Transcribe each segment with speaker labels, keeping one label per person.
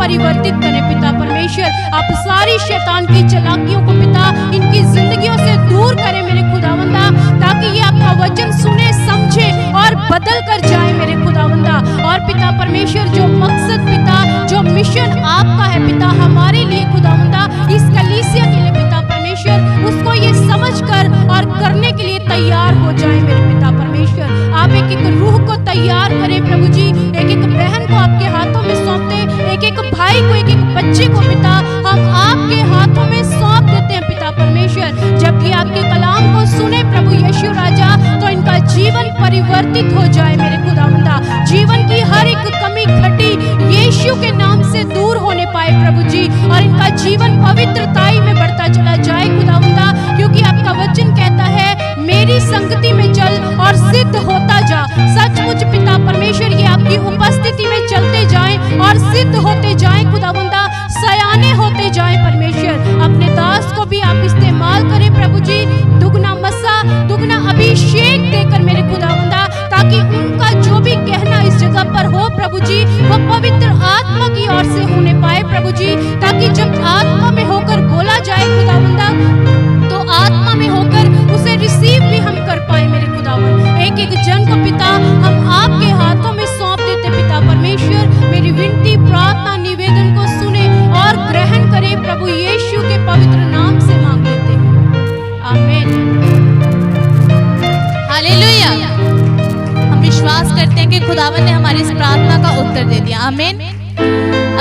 Speaker 1: परिवर्तित करें पिता परमेश्वर। आप सारी शैतान की चालाकियों को पिता इनकी जिंदगियों से दूर करें मेरे खुदावंदा, ताकि ये आपका वचन सुने, समझे और बदल कर जाए मेरे खुदावंदा। और पिता परमेश्वर, जो मकसद पिता, जो मिशन आपका है पिता हमारे लिए खुदावंदा, इस कलीसिया के लिए पिता परमेश्वर, उसको ये समझ कर और करने के लिए तैयार हो जाए मेरे पिता परमेश्वर। आप एक एक रूह को तैयार करें प्रभु जी, एक एक बहन को आपके हाथों में सौंपते, एक एक भाई को, एक एक बच्चे को पिता हम आपके हाथों में सौंप देते हैं पिता परमेश्वर। जब ये आपके कलाम को सुने प्रभु यीशु राजा, तो इनका जीवन परिवर्तित हो जाए मेरे खुदावंदा। जीवन की हर एक कमी घटी यीशु के नाम से दूर होने पाए प्रभु जी, और इनका जीवन पवित्रताई में बढ़ता चला जाए खुदावंदा, क्योंकि आपका वचन कहता है मेरी संगति में चल और सिद्ध होता जा। सचमुच पिता परमेश्वर, ये आपकी उपस्थिति में चलते जाएं और सिद्ध होते जाएं खुदावंदा, सयाने होते जाएं परमेश्वर। अपने दास को भी आप इस्तेमाल करें प्रभु जी, दुगना मसा, दुगना अभिषेक देकर मेरे खुदावंदा, ताकि उनका जो भी कहना इस जगह पर हो प्रभु जी, वो पवित्र आत्मा की ओर से होने पाए प्रभु जी, ताकि जब आत्मा में होकर बोला जाए खुदावंदा, तो आत्मा में होकर उसे रिसीव भी हम कर पाए मेरे खुदावन। एक एक जन को पिता हम आपके हाथों में सौंप देते पिता परमेश्वर। मेरी विनती, प्रार्थना, निवेदन को सुने और ग्रहण करें प्रभु यीशु के पवित्र नाम से मांग लेते हैं, आमीन।
Speaker 2: हालेलुया। हम विश्वास करते हैं कि खुदावन ने हमारी इस प्रार्थना का उत्तर दे दिया, आमीन।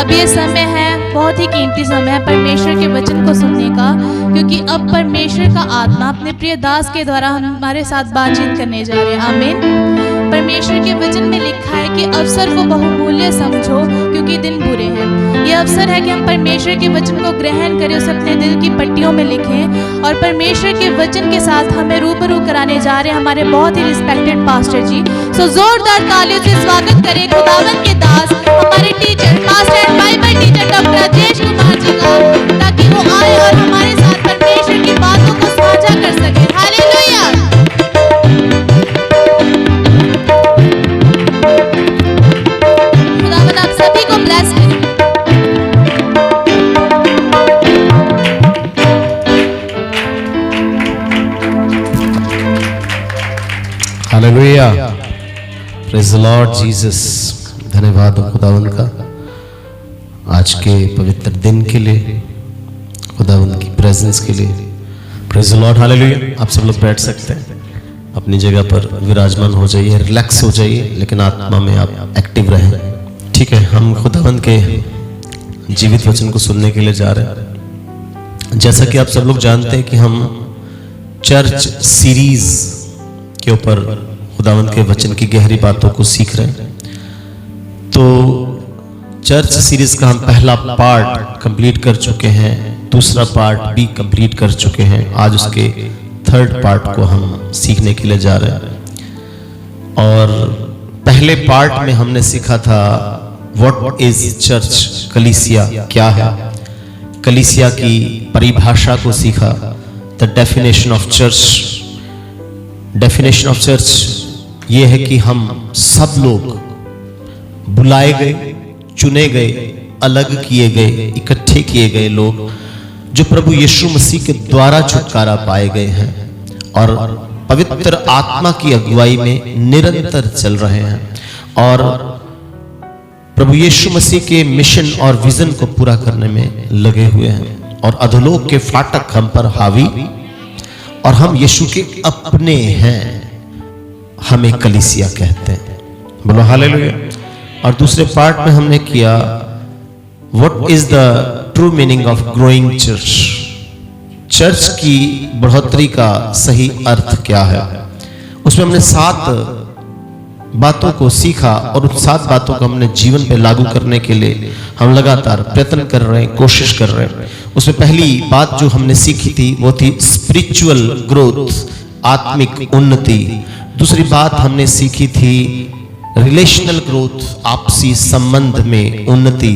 Speaker 2: अब ये समय है, बहुत ही कीमती समय है परमेश्वर के वचन को सुनने का, क्योंकि अब परमेश्वर का आत्मा अपने प्रिय दास के द्वारा हमारे साथ बातचीत करने जा रहे हैं, आमीन। परमेश्वर के वचन में लिखा है कि अवसर को बहुमूल्य समझो, क्योंकि दिन बुरे हैं। यह अवसर है कि हम परमेश्वर के वचन को ग्रहण करें, उसे अपने दिल की पट्टियों में लिखें, और परमेश्वर के वचन के साथ हमें रूबरू कराने जा रहे हैं हमारे बहुत ही रिस्पेक्टेड पास्टर जी। सो जोरदार तालियों से स्वागत करें खुदावन के दास, हमारे teacher, pastor and Bible teacher doctor Rajesh Kumar ji का, ताकि वो आए और हमारे साथ परमेश्वर की बातों को साझा कर सके। हालेलुया। खुदावन आप सभी को ब्लेस करें।
Speaker 3: Hallelujah, praise the Lord Jesus. धन्यवाद खुदावन का आज के पवित्र दिन के लिए, खुदावन की प्रेजेंस के लिए। Praise the Lord, hallelujah. आप सब लोग बैठ सकते हैं, अपनी जगह पर विराजमान हो जाइए, रिलैक्स हो जाइए, लेकिन आत्मा में आप एक्टिव रहें, ठीक है। हम खुदावन के जीवित वचन को सुनने के लिए जा रहे हैं। जैसा कि आप सब लोग जानते हैं कि हम चर्च सीरीज के ऊपर खुदावन के वचन की गहरी बातों को सीख रहे हैं। तो चर्च सीरीज का हम पहला पार्ट कंप्लीट कर चुके हैं, दूसरा पार्ट भी कंप्लीट कर चुके हैं। आज उसके थर्ड पार्ट को हम सीखने के लिए जा रहे हैं। और पहले पार्ट में हमने सीखा था व्हाट इज चर्च, कलीसिया क्या है, कलीसिया की परिभाषा को सीखा, the definition of church. Definition of church ये है कि हम सब लोग बुलाए गए, चुने गए, अलग किए गए, इकट्ठे किए गए लोग, जो प्रभु यीशु मसीह के द्वारा छुटकारा पाए गए हैं और पवित्र आत्मा की अगुवाई में निरंतर चल रहे हैं, और प्रभु यीशु मसीह के मिशन और विजन को पूरा करने में लगे हुए हैं। और अधोलोक के फाटक हम पर हावी, और हम यीशु के अपने हैं, हमें कलीसिया कहते हैं। बोलो हालेलुया। और दूसरे पार्ट में हमने किया what is the true meaning of growing church, church की बढ़ोतरी का सही अर्थ क्या है। उसमें हमने 7 बातों को सीखा, और उन 7 बातों को हमने जीवन पे लागू करने के लिए हम लगातार प्रयत्न कर रहे हैं, कोशिश कर रहे हैं। उसमें पहली बात जो हमने सीखी थी वो थी स्पिरिचुअल ग्रोथ, आत्मिक उन्नति। दूसरी बात हमने सीखी थी रिलेशनल ग्रोथ, आपसी संबंध में उन्नति।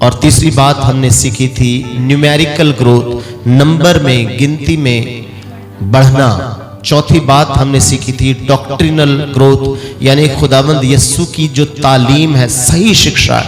Speaker 3: और तीसरी बात हमने सीखी थी न्यूमेरिकल ग्रोथ, नंबर में, गिनती में बढ़ना। चौथी बात हमने सीखी थी डॉक्ट्रिनल ग्रोथ, यानी खुदावंद यीशु की जो तालीम है, सही शिक्षा,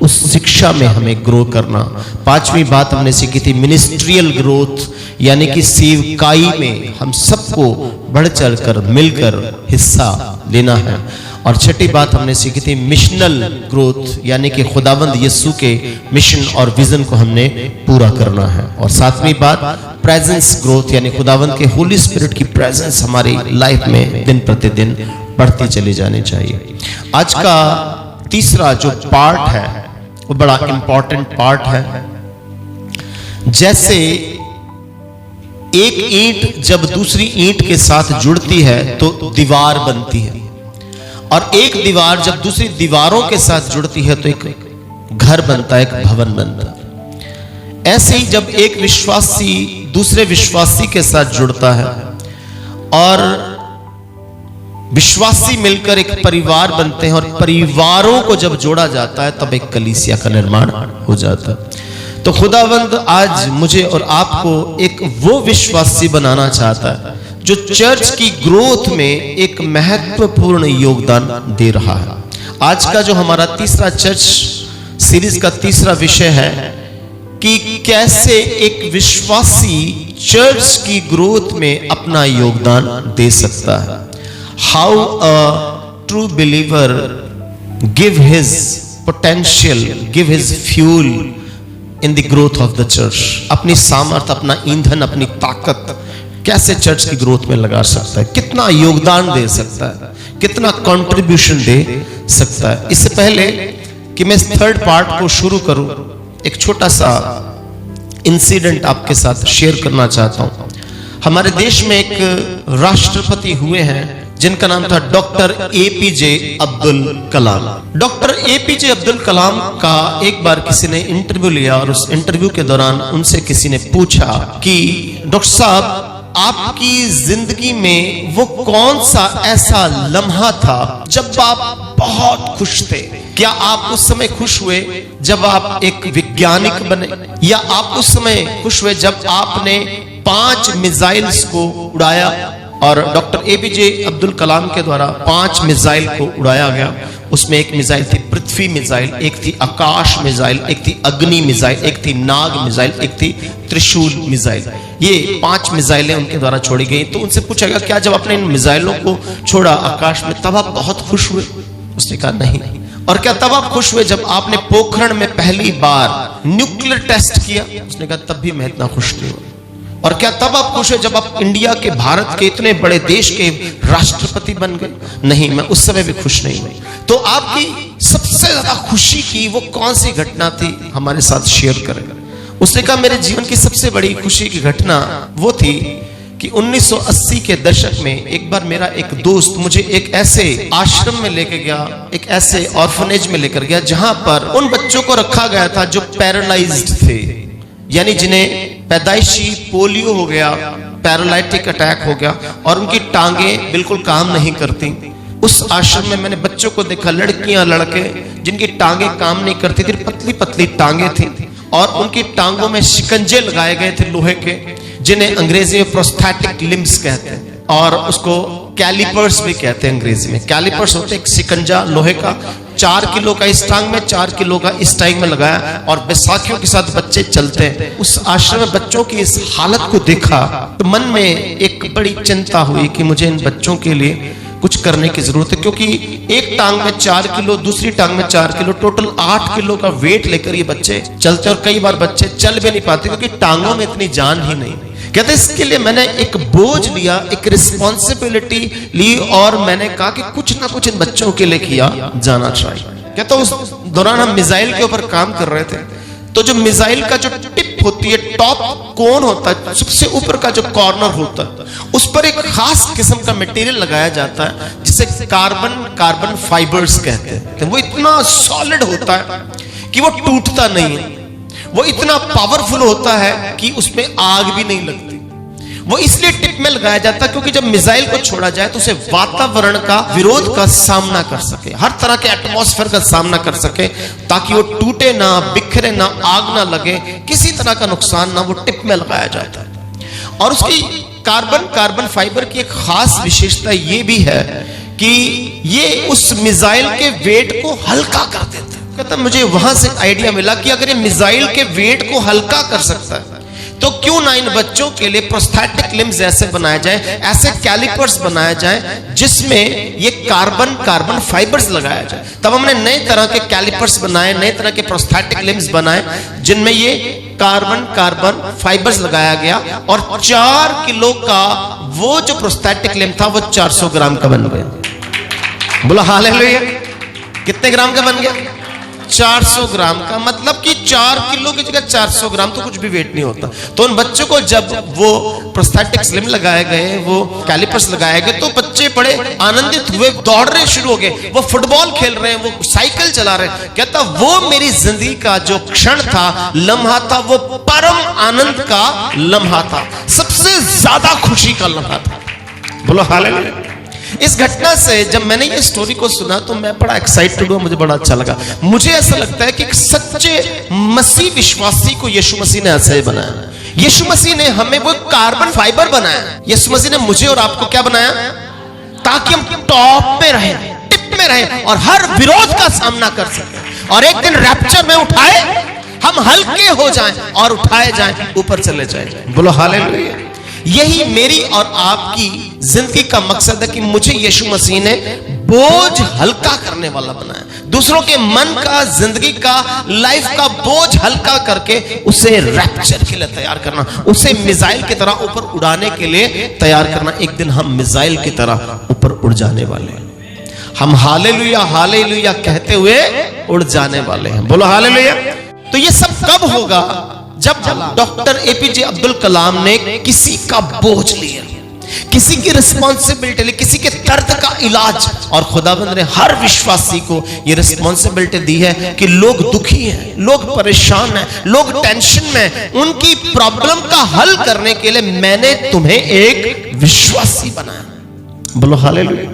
Speaker 3: उस शिक्षा में हमें ग्रो करना। पांचवी बात हमने सीखी थी मिनिस्ट्रियल ग्रोथ, यानी कि सेवकाई में हम सबको बढ़ चढ़ कर मिलकर हिस्सा लेना है। और छठी बात हमने सीखी थी मिशनल ग्रोथ, यानी कि खुदावंद यीशु के मिशन और विजन को हमने पूरा करना है। और सातवीं बात प्रेजेंस ग्रोथ, यानी खुदावंद के होली स्पिरिट की प्रेजेंस हमारी लाइफ में दिन प्रतिदिन बढ़ती चली जानी चाहिए। आज का तीसरा जो पार्ट है वो बड़ा इंपॉर्टेंट पार्ट है। जैसे एक ईंट जब दूसरी ईंट के साथ जुड़ती है तो दीवार बनती है, और एक दीवार जब दूसरी दीवारों के साथ जुड़ती है तो एक घर बनता है, एक भवन बनता है। ऐसे ही जब एक विश्वासी दूसरे विश्वासी के साथ जुड़ता है और विश्वासी मिलकर एक परिवार बनते हैं, और परिवारों को जब जोड़ा जाता है तब एक कलीसिया का निर्माण हो जाता है। तो खुदावंद आज मुझे और आपको एक वो विश्वासी बनाना चाहता है जो चर्च की ग्रोथ में एक महत्वपूर्ण योगदान दे रहा है। आज का जो हमारा तीसरा चर्च सीरीज का तीसरा विषय है कि कैसे एक विश्वासी चर्च की ग्रोथ में अपना योगदान दे सकता है। How a true believer give his potential, give his fuel in the growth of the church. अपनी सामर्थ, अपना ईंधन, अपनी ताकत कैसे चर्च की ग्रोथ में लगा सकता है, कितना योगदान दे सकता है, कितना कंट्रीब्यूशन दे सकता है। इससे पहले कि मैं इस थर्ड पार्ट को शुरू करूं, एक छोटा सा इंसिडेंट आपके साथ शेयर करना चाहता हूं। हमारे देश में एक राष्ट्रपति हुए हैं जिनका नाम था doctor APJ Abdul Kalam. Doctor APJ Abdul Kalam का एक बार किसी ने इंटरव्यू लिया, और उस इंटरव्यू के दौरान उनसे किसी ने पूछा कि डॉक्टर साहब, आपकी जिंदगी में वो कौन सा ऐसा लम्हा था जब आप बहुत खुश थे? क्या आप उस समय खुश हुए जब आप एक वैज्ञानिक बने, या आप उस समय खुश हुए जब आपने 5 मिसाइल्स को उड़ाया? और डॉक्टर एपीजे अब्दुल कलाम के द्वारा 5 मिसाइल को उड़ाया गया। उसमें एक मिसाइल थी पृथ्वी मिसाइल, एक थी आकाश मिसाइल, एक थी अग्नि मिसाइल, एक थी नाग मिसाइल, एक थी त्रिशूल मिसाइल। ये 5 मिसाइलें उनके द्वारा छोड़ी गई। तो उनसे पूछा गया, क्या जब आपने इन मिसाइलों को छोड़ा आकाश में तब आप बहुत खुश हुए? उसने कहा नहीं। और क्या तब आप खुश हुए जब आपने पोखरण में पहली बार न्यूक्लियर टेस्ट किया? उसने कहा तब भी मैं इतना खुश नहीं हुआ। और क्या तब आप खुश हुए जब आप इंडिया के, भारत के इतने बड़े देश के राष्ट्रपति बन गए? नहीं, मैं उस समय भी खुश नहीं हुई। तो आपकी सबसे ज्यादा खुशी की वो कौन सी घटना थी, हमारे साथ शेयर करें। उसने कहा मेरे जीवन की सबसे बड़ी खुशी की घटना वो थी कि 1980 के दशक में एक बार मेरा एक दोस्त मुझे एक ऐसे आश्रम में लेके गया, एक ऐसे ऑर्फनेज में लेकर गया जहां पर उन बच्चों को रखा गया था जो पैरालाइज्ड थे, यानी जिन्हें पैदाइशी पोलियो हो गया, पैरालाइटिक अटैक हो गया और उनकी टांगें बिल्कुल काम नहीं करती। उस आश्रम में मैंने बच्चों को देखा, लड़कियां लड़के जिनकी टांगें काम नहीं करती थी, पतली पतली टांगें थी, और उनकी टांगों में शिकंजे लगाए गए थे लोहे के, जिन्हें अंग्रेजी में प्रोस्थेटिक लिम्स कहते हैं, और उसको कैलिपर्स भी कहते हैं अंग्रेजी में। कैलिपर्स होते एक शिकंजा लोहे का, 4 किलो का इस टांग में, 4 किलो का इस टांग में लगाया, और बैसाखियों के साथ बच्चे चलते हैं। उस आश्रम में बच्चों की इस हालत को देखा तो मन में एक बड़ी चिंता हुई कि मुझे इन बच्चों के लिए कुछ करने की जरूरत है, क्योंकि एक टांग में 4 किलो, दूसरी टांग में 4 किलो, टोटल 8 किलो का वेट लेकर ये बच्चे चलते, और कई बार बच्चे चल भी नहीं पाते क्योंकि टांगों में इतनी जान ही नहीं। कहते इसके लिए मैंने एक बोझ लिया, एक रिस्पॉन्सिबिलिटी ली, और मैंने कहा कि कुछ ना कुछ इन बच्चों के लिए किया जाना चाहिए। कहता उस दौरान हम मिसाइल के ऊपर काम कर रहे थे, तो जो मिसाइल का जो टिप होती है, टॉप कोन होता है, सबसे ऊपर का जो कॉर्नर होता है, उस पर एक खास किस्म का मटेरियल लगाया जाता है जिसे कार्बन फाइबर्स कहते हैं। वो इतना सॉलिड होता है कि वो टूटता नहीं है, वो इतना पावरफुल होता है कि उसमें आग भी नहीं लगती। वो इसलिए टिप में लगाया जाता है क्योंकि जब मिसाइल को छोड़ा जाए तो उसे वातावरण का विरोध का सामना कर सके, हर तरह के एटमॉस्फेयर का सामना कर सके, ताकि वो टूटे ना, बिखरे ना, आग ना लगे, किसी तरह का नुकसान ना, वो टिप में लगाया जाता है। और उसकी कार्बन फाइबर की एक खास विशेषता ये भी है कि ये उस मिसाइल के वेट को हल्का कर देता है, कहता मुझे वहां से आइडिया मिला कि अगर ये मिसाइल के वेट को हल्का कर सकता है तो क्यों ना इन बच्चों के लिए प्रोस्थेटिक लिम्स ऐसे बनाए जाए, ऐसे कैलिपर्स बनाए जाए जिसमें ये कार्बन फाइबर्स लगाया जाए। तब हमने नए तरह के कैलिपर्स बनाए, नए तरह के प्रोस्थेटिक लिम्स बनाए जिनमें ये कार्बन फाइबर्स लगाया गया और 4 किलो का वो जो प्रोस्थेटिक लिम्ब था वो 400 ग्राम का बन गया। बोला हालेलुया। कितने ग्राम का बन गया? 400 ग्राम का। मतलब कि 4 किलो की जगह 400 ग्राम, तो कुछ भी वेट नहीं होता। तो उन बच्चों को जब वो प्रोस्थेटिक लिम्ब लगाए गए, वो कैलिपर्स लगाए गए, तो बच्चे बड़े आनंदित हुए, दौड़ने शुरू हो गए, वो फुटबॉल खेल रहे हैं, वो साइकिल चला रहे हैं। कहता वो मेरी जिंदगी का जो क्षण था, लम्हा था, वो परम आनंद का लम्हा था, सबसे ज्यादा खुशी का लम्हा था। बोलो हालेलुया। इस घटना से जब मैंने ये स्टोरी को सुना तो मैं बड़ा एक्साइटेड हुआ, मुझे बड़ा अच्छा लगा। मुझे ऐसा लगता है कि एक सच्चे मसीह विश्वासी को यीशु मसीह ने ऐसे ही बनाया। यीशु मसीह ने हमें वो कार्बन फाइबर बनाया। यीशु मसीह ने मुझे और आपको क्या बनाया? ताकि हम टॉप में रहें, टिप में रहें और हर विरोध का सामना कर सकें और एक दिन रैप्चर में उठाए, हम हल्के हो जाएं और उठाए जाएं, ऊपर चले जाएं। बोलो हालेलुया। यही मेरी और आपकी जिंदगी का मकसद है कि मुझे यीशु मसीह ने बोझ हल्का करने वाला बनाया, दूसरों के मन का, जिंदगी का, लाइफ का बोझ हल्का करके उसे रैप्चर के लिए तैयार करना, उसे मिसाइल की तरह ऊपर उड़ाने के लिए तैयार करना। एक दिन हम मिसाइल की तरह ऊपर उड़ जाने वाले हैं। हम हालेलुया हालेलुया कहते हुए उड़ जाने वाले हैं। बोलो हालेलुया। तो ये सब कब होगा? जब डॉक्टर एपीजे अब्दुल कलाम ने किसी का बोझ लिया, किसी की रिस्पॉन्सिबिलिटी ली, किसी के दर्द का इलाज। और खुदाबंद ने हर विश्वासी को ये रिस्पॉन्सिबिलिटी दी है कि लोग दुखी हैं, लोग परेशान हैं, लोग टेंशन में, उनकी प्रॉब्लम का हल करने के लिए मैंने तुम्हें एक विश्वासी बनाया। बोलो हालेलुया।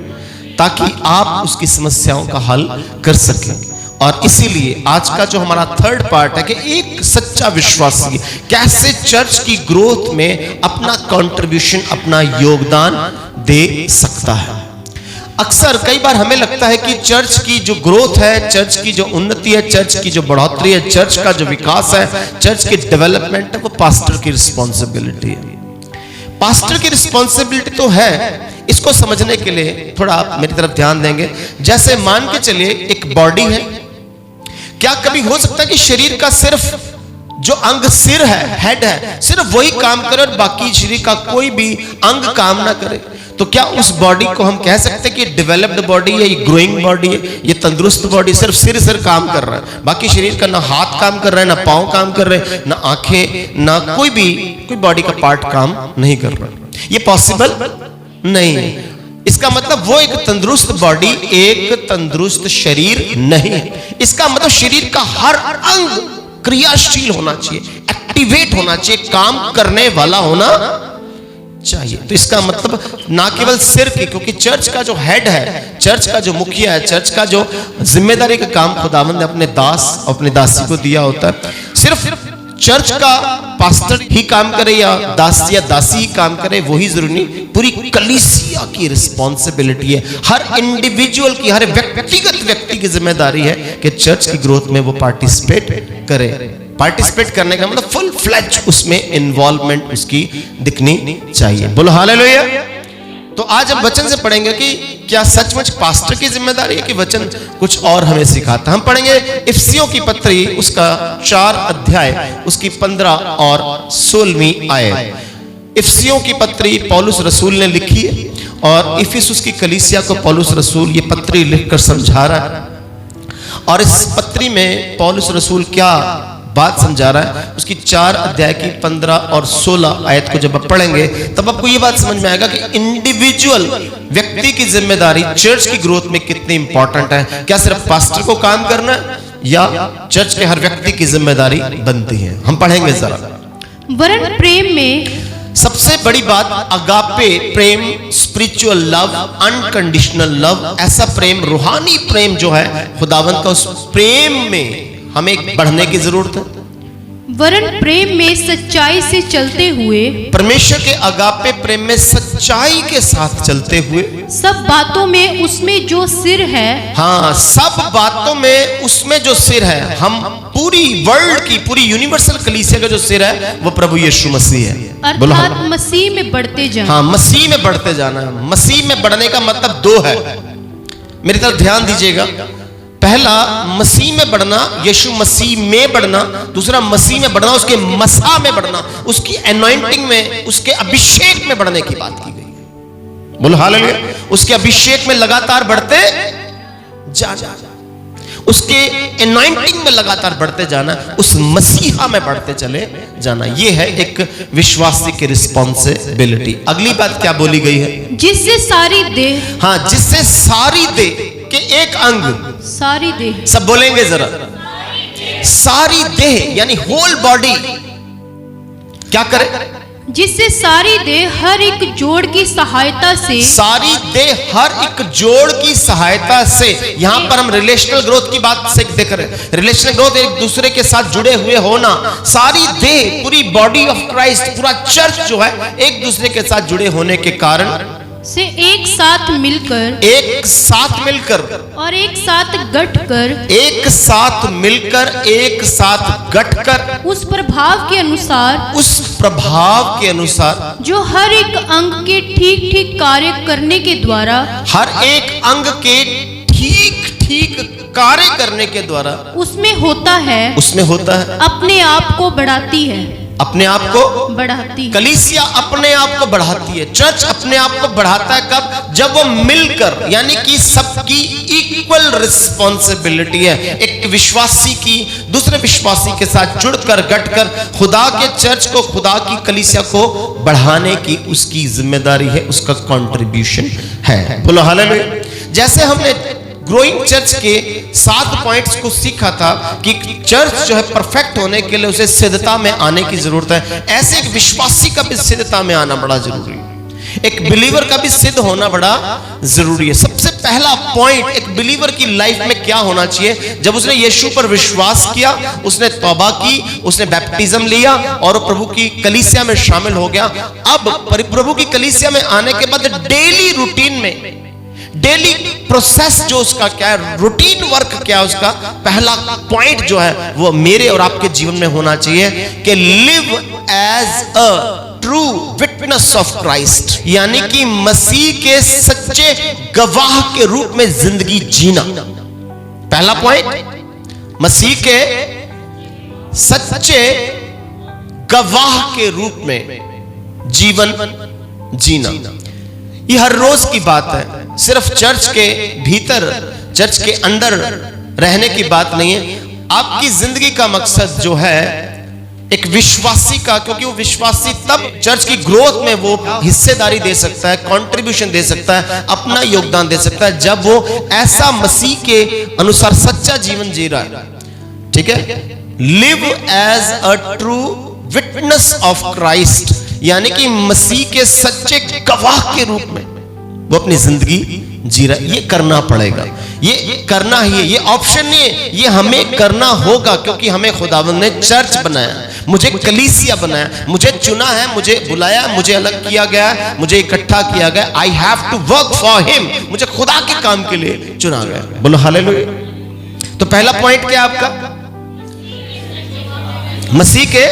Speaker 3: ताकि आप उसकी समस्याओं का हल कर सकें। और इसीलिए आज का जो हमारा थर्ड पार्ट है कि एक सच्चा विश्वासी कैसे चर्च की ग्रोथ में अपना कंट्रीब्यूशन, अपना योगदान दे सकता है। अक्सर कई बार हमें लगता है कि चर्च की जो ग्रोथ है, चर्च की जो उन्नति है, चर्च की जो बढ़ोतरी है, चर्च का जो विकास है, चर्च की डेवलपमेंट है, वो पास्टर की रिस्पॉन्सिबिलिटी है। पास्टर की रिस्पॉन्सिबिलिटी तो है। इसको समझने के लिए थोड़ा आप मेरी तरफ ध्यान देंगे। जैसे मान के चलिए एक बॉडी है, क्या कभी हो सकता है कि शरीर का सिर्फ जो अंग सिर है, हेड है, सिर्फ वही काम करे और बाकी शरीर का कोई भी अंग काम ना करे? तो क्या उस बॉडी को हम कह सकते हैं कि डेवलप्ड बॉडी है, ये ग्रोइंग बॉडी है, ये तंदुरुस्त बॉडी? सिर्फ सिर काम कर रहा है, बाकी शरीर का ना हाथ काम कर रहा है, ना पांव काम कर रहे हैं, ना आंखें, ना कोई बॉडी का पार्ट काम नहीं कर रहा। ये पॉसिबल नहीं है। इसका मतलब वो एक तंदुरुस्त बॉडी, एक तंदुरुस्त शरीर नहीं है। इसका मतलब शरीर का हर अंग क्रियाशील होना चाहिए, एक्टिवेट होना चाहिए, काम करने वाला होना चाहिए। तो इसका मतलब ना केवल सिर की, क्योंकि चर्च का जो हेड है, चर्च का जो मुखिया है, चर्च का जो जिम्मेदारी का काम खुदावंद ने अपने दास, अपने दासी को दिया होता है। सिर्फ चर्च का पास्टर ही काम करे या दासी ही काम करे वही जरूरी नहीं, पूरी कलीसिया की रिस्पॉन्सिबिलिटी है। हर इंडिविजुअल की, हर व्यक्तिगत व्यक्ति की जिम्मेदारी है कि चर्च की ग्रोथ में वो पार्टिसिपेट करे। पार्टिसिपेट करने का मतलब फुल फ्लैज उसमें इन्वॉल्वमेंट उसकी दिखनी चाहिए। बोलो हालेलुया। तो आज हम वचन से पढ़ेंगे कि क्या सचमुच पास्टर की जिम्मेदारी है कि वचन कुछ और हमें सिखाता है। हम पढ़ेंगे इफिसियों की पत्री, उसका 4 अध्याय, उसकी 15 और 16वीं आयत। इफिसियों की पत्री पौलुस रसूल ने लिखी है और इफिसुस की कलीसिया को पौलुस रसूल ये पत्री लिखकर समझा रहा है। और इस पत्री में पौलुस रसूल क्या बात समझा रहा है, उसकी 4 अध्याय की 15 और 16 आयत को जब आप पढ़ेंगे तब आपको ये बात समझ में आएगा कि इंडिविजुअल व्यक्ति की जिम्मेदारी चर्च की ग्रोथ में कितनी इंपॉर्टेंट है। क्या सिर्फ पास्टर को काम करना है या चर्च के हर व्यक्ति की जिम्मेदारी बनती है? हम पढ़ेंगे जरा।
Speaker 1: वरन प्रेम में
Speaker 3: सबसे बड़ी बात अगापे प्रेम, स्पिरिचुअल लव, अनकंडीशनल लव, ऐसा प्रेम, रूहानी प्रेम जो है खुदावंत का, उस प्रेम में हमें बढ़ने की जरूरत है।
Speaker 1: वरन प्रेम में सच्चाई से चलते हुए,
Speaker 3: परमेश्वर के अगापे प्रेम में सच्चाई के साथ चलते हुए,
Speaker 1: सब बातों में उसमें जो सिर है,
Speaker 3: हाँ, सब बातों में उसमें जो सिर है, हम पूरी वर्ल्ड की, पूरी यूनिवर्सल कलीसिया का जो सिर है वो प्रभु यीशु मसीह है।
Speaker 1: अर्थात मसीह में बढ़ते जाएं।
Speaker 3: हाँ, मसीह में बढ़ते जाना है। मसीह में बढ़ने का मतलब दो है, मेरी तरफ ध्यान दीजिएगा। पहला मसीह में बढ़ना, यीशु मसीह में बढ़ना। दूसरा मसीह में बढ़ना, उसके मसा में बढ़ना, उसकी एनॉइंटिंग में, उसके अभिषेक में बढ़ने की बात की गई। बोलो हालेलुया। उसके अभिषेक में लगातार बढ़ते जाना, उसके एनॉइंटिंग में लगातार बढ़ते जाना, उस मसीहा में बढ़ते चले जाना। यह है एक विश्वासी की रिस्पॉन्सिबिलिटी। अगली बात क्या बोली गई है?
Speaker 1: जिससे सारी देह,
Speaker 3: हाँ, जिससे सारी देह के एक अंग,
Speaker 1: सारी देह,
Speaker 3: सब बोलेंगे जरा, सारी देह यानी होल बॉडी क्या करे?
Speaker 1: जिससे सारी देह हर एक जोड़ की सहायता से,
Speaker 3: सारी देह हर एक जोड़ की सहायता से। यहां पर हम रिलेशनल ग्रोथ की बात से देख रहे हैं। रिलेशनल ग्रोथ एक दूसरे के साथ जुड़े हुए होना। सारी देह, पूरी बॉडी ऑफ क्राइस्ट, पूरा चर्च जो है एक दूसरे के साथ जुड़े होने के कारण
Speaker 1: से एक साथ मिलकर,
Speaker 3: एक साथ मिलकर
Speaker 1: और एक साथ गठकर,
Speaker 3: एक साथ मिलकर, एक साथ गठकर,
Speaker 1: उस प्रभाव के अनुसार,
Speaker 3: उस प्रभाव के अनुसार
Speaker 1: जो हर एक अंग के ठीक ठीक कार्य करने के द्वारा,
Speaker 3: हर एक अंग के ठीक ठीक कार्य करने के द्वारा
Speaker 1: उसमें होता है,
Speaker 3: उसमें होता है,
Speaker 1: अपने आप को बढ़ाती है,
Speaker 3: अपने आप को
Speaker 1: बढ़ाती है।
Speaker 3: कलीसिया अपने आप को बढ़ाती है। चर्च अपने आप को बढ़ाता है कब? जब वो मिलकर, यानी कि सबकी इक्वल रिस्पॉन्सिबिलिटी है। एक विश्वासी की दूसरे विश्वासी के साथ जुड़कर, गठकर खुदा के चर्च को, खुदा की कलीसिया को बढ़ाने की उसकी जिम्मेदारी है, उसका कंट्रीब्यूशन है। बोलो हालेलुया। जैसे हमने ग्रोइंग चर्च के 7 पॉइंट्स को सीखा था कि चर्च जो है परफेक्ट होने के लिए उसे सिद्धता में आने की जरूरत है, ऐसे एक विश्वासी का भी सिद्धता में आना बड़ा जरूरी है। एक बिलीवर का भी सिद्ध होना बड़ा जरूरी है। सबसे पहला पॉइंट एक बिलीवर की लाइफ में क्या होना चाहिए? जब उसने यीशु पर विश्वास किया, उसने तौबा की, उसने बैप्टिज्म लिया और प्रभु की कलीसिया में शामिल हो गया। अब प्रभु की कलीसिया में आने के बाद डेली रूटीन में, डेली प्रोसेस जो उसका क्या है, रूटीन वर्क क्या है उसका, पहला पॉइंट जो है वो मेरे और आपके जीवन में होना चाहिए कि live as a true witness of Christ, यानी कि मसीह के सच्चे गवाह के रूप में जिंदगी जीना। पहला पॉइंट, मसीह के सच्चे गवाह के रूप में जीवन जीना। ये हर रोज की बात है, सिर्फ चर्च के भीतर, चर्च के अंदर रहने की बात नहीं है। आपकी जिंदगी का मकसद जो है एक विश्वासी का, क्योंकि वो विश्वासी तब चर्च की ग्रोथ में वो हिस्सेदारी दे सकता है, कंट्रीब्यूशन दे सकता है, अपना योगदान दे सकता है, जब वो ऐसा मसीह के अनुसार सच्चा जीवन जी रहा है। ठीक है, live as a true witness of Christ, यानी कि मसीह के सच्चे गवाह के रूप में वो अपनी जिंदगी जी रहा है। ये करना पड़ेगा, ये करना ही है, ये ऑप्शन नहीं है, ये हमें करना होगा, क्योंकि हमें खुदावंद ने चर्च बनाया, मुझे कलीसिया बनाया, मुझे चुना है, मुझे बुलाया, मुझे अलग किया गया है, मुझे इकट्ठा किया गया। I have to work for him, मुझे खुदा के काम के लिए चुना गया। बोलो हालेलुया। तो पहला पॉइंट क्या आपका? मसीह के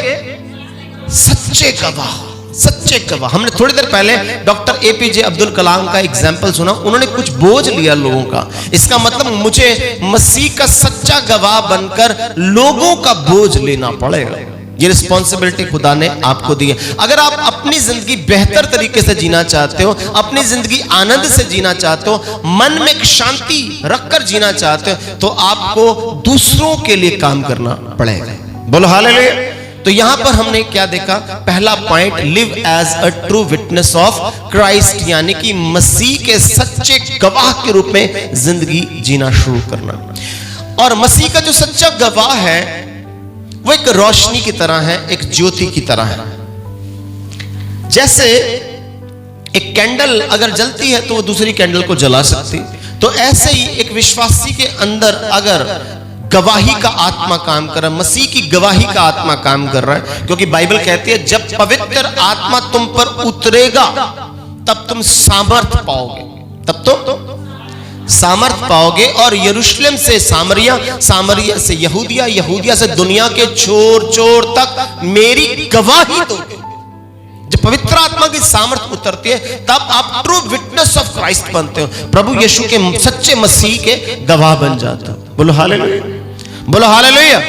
Speaker 3: सच्चे गवाह, सच्चे गवाह। हमने थोड़ी देर पहले डॉक्टर एपीजे अब्दुल कलाम का एग्जाम्पल सुना, उन्होंने कुछ बोझ लिया लोगों का। इसका मतलब मुझे मसीह का सच्चा गवाह बनकर लोगों का बोझ लेना पड़ेगा। ये रिस्पॉन्सिबिलिटी खुदा ने आपको दी है। अगर आप अपनी जिंदगी बेहतर तरीके से जीना चाहते हो, अपनी जिंदगी आनंद से जीना चाहते हो, मन में एक शांति रखकर जीना चाहते हो, तो आपको दूसरों के लिए काम करना पड़ेगा। बोलो हालेलुया। तो यहां पर हमने क्या देखा? पहला point, live as a true witness of Christ, यानी कि मसीह के सच्चे गवाह के रूप में जिंदगी जीना शुरू करना। और मसीह का जो सच्चा गवाह है वो एक रोशनी की तरह है, एक ज्योति की तरह है। जैसे एक कैंडल अगर जलती है तो वो दूसरी कैंडल को जला सकती, तो ऐसे ही एक विश्वासी के अंदर अगर गवाही का आत्मा काम कर रहा है, मसीह की गवाही का आत्मा काम कर रहा है। क्योंकि बाइबल कहती है जब पवित्र आत्मा तुम पर उतरेगा तब तुम सामर्थ पाओगे, तब तुम सामर्थ पाओगे और यरूशलेम से सामरिया, सामरिया से यहूदिया, यहूदिया से दुनिया के छोर छोर तक मेरी गवाही दोगे। जब पवित्र आत्मा की सामर्थ उतरती है तब आप ट्रू विटनेस ऑफ क्राइस्ट बनते हो, प्रभु यीशु के सच्चे मसीह के गवाह बन जाते हो। बोलो हालेलुया, बोलो हालेलुया।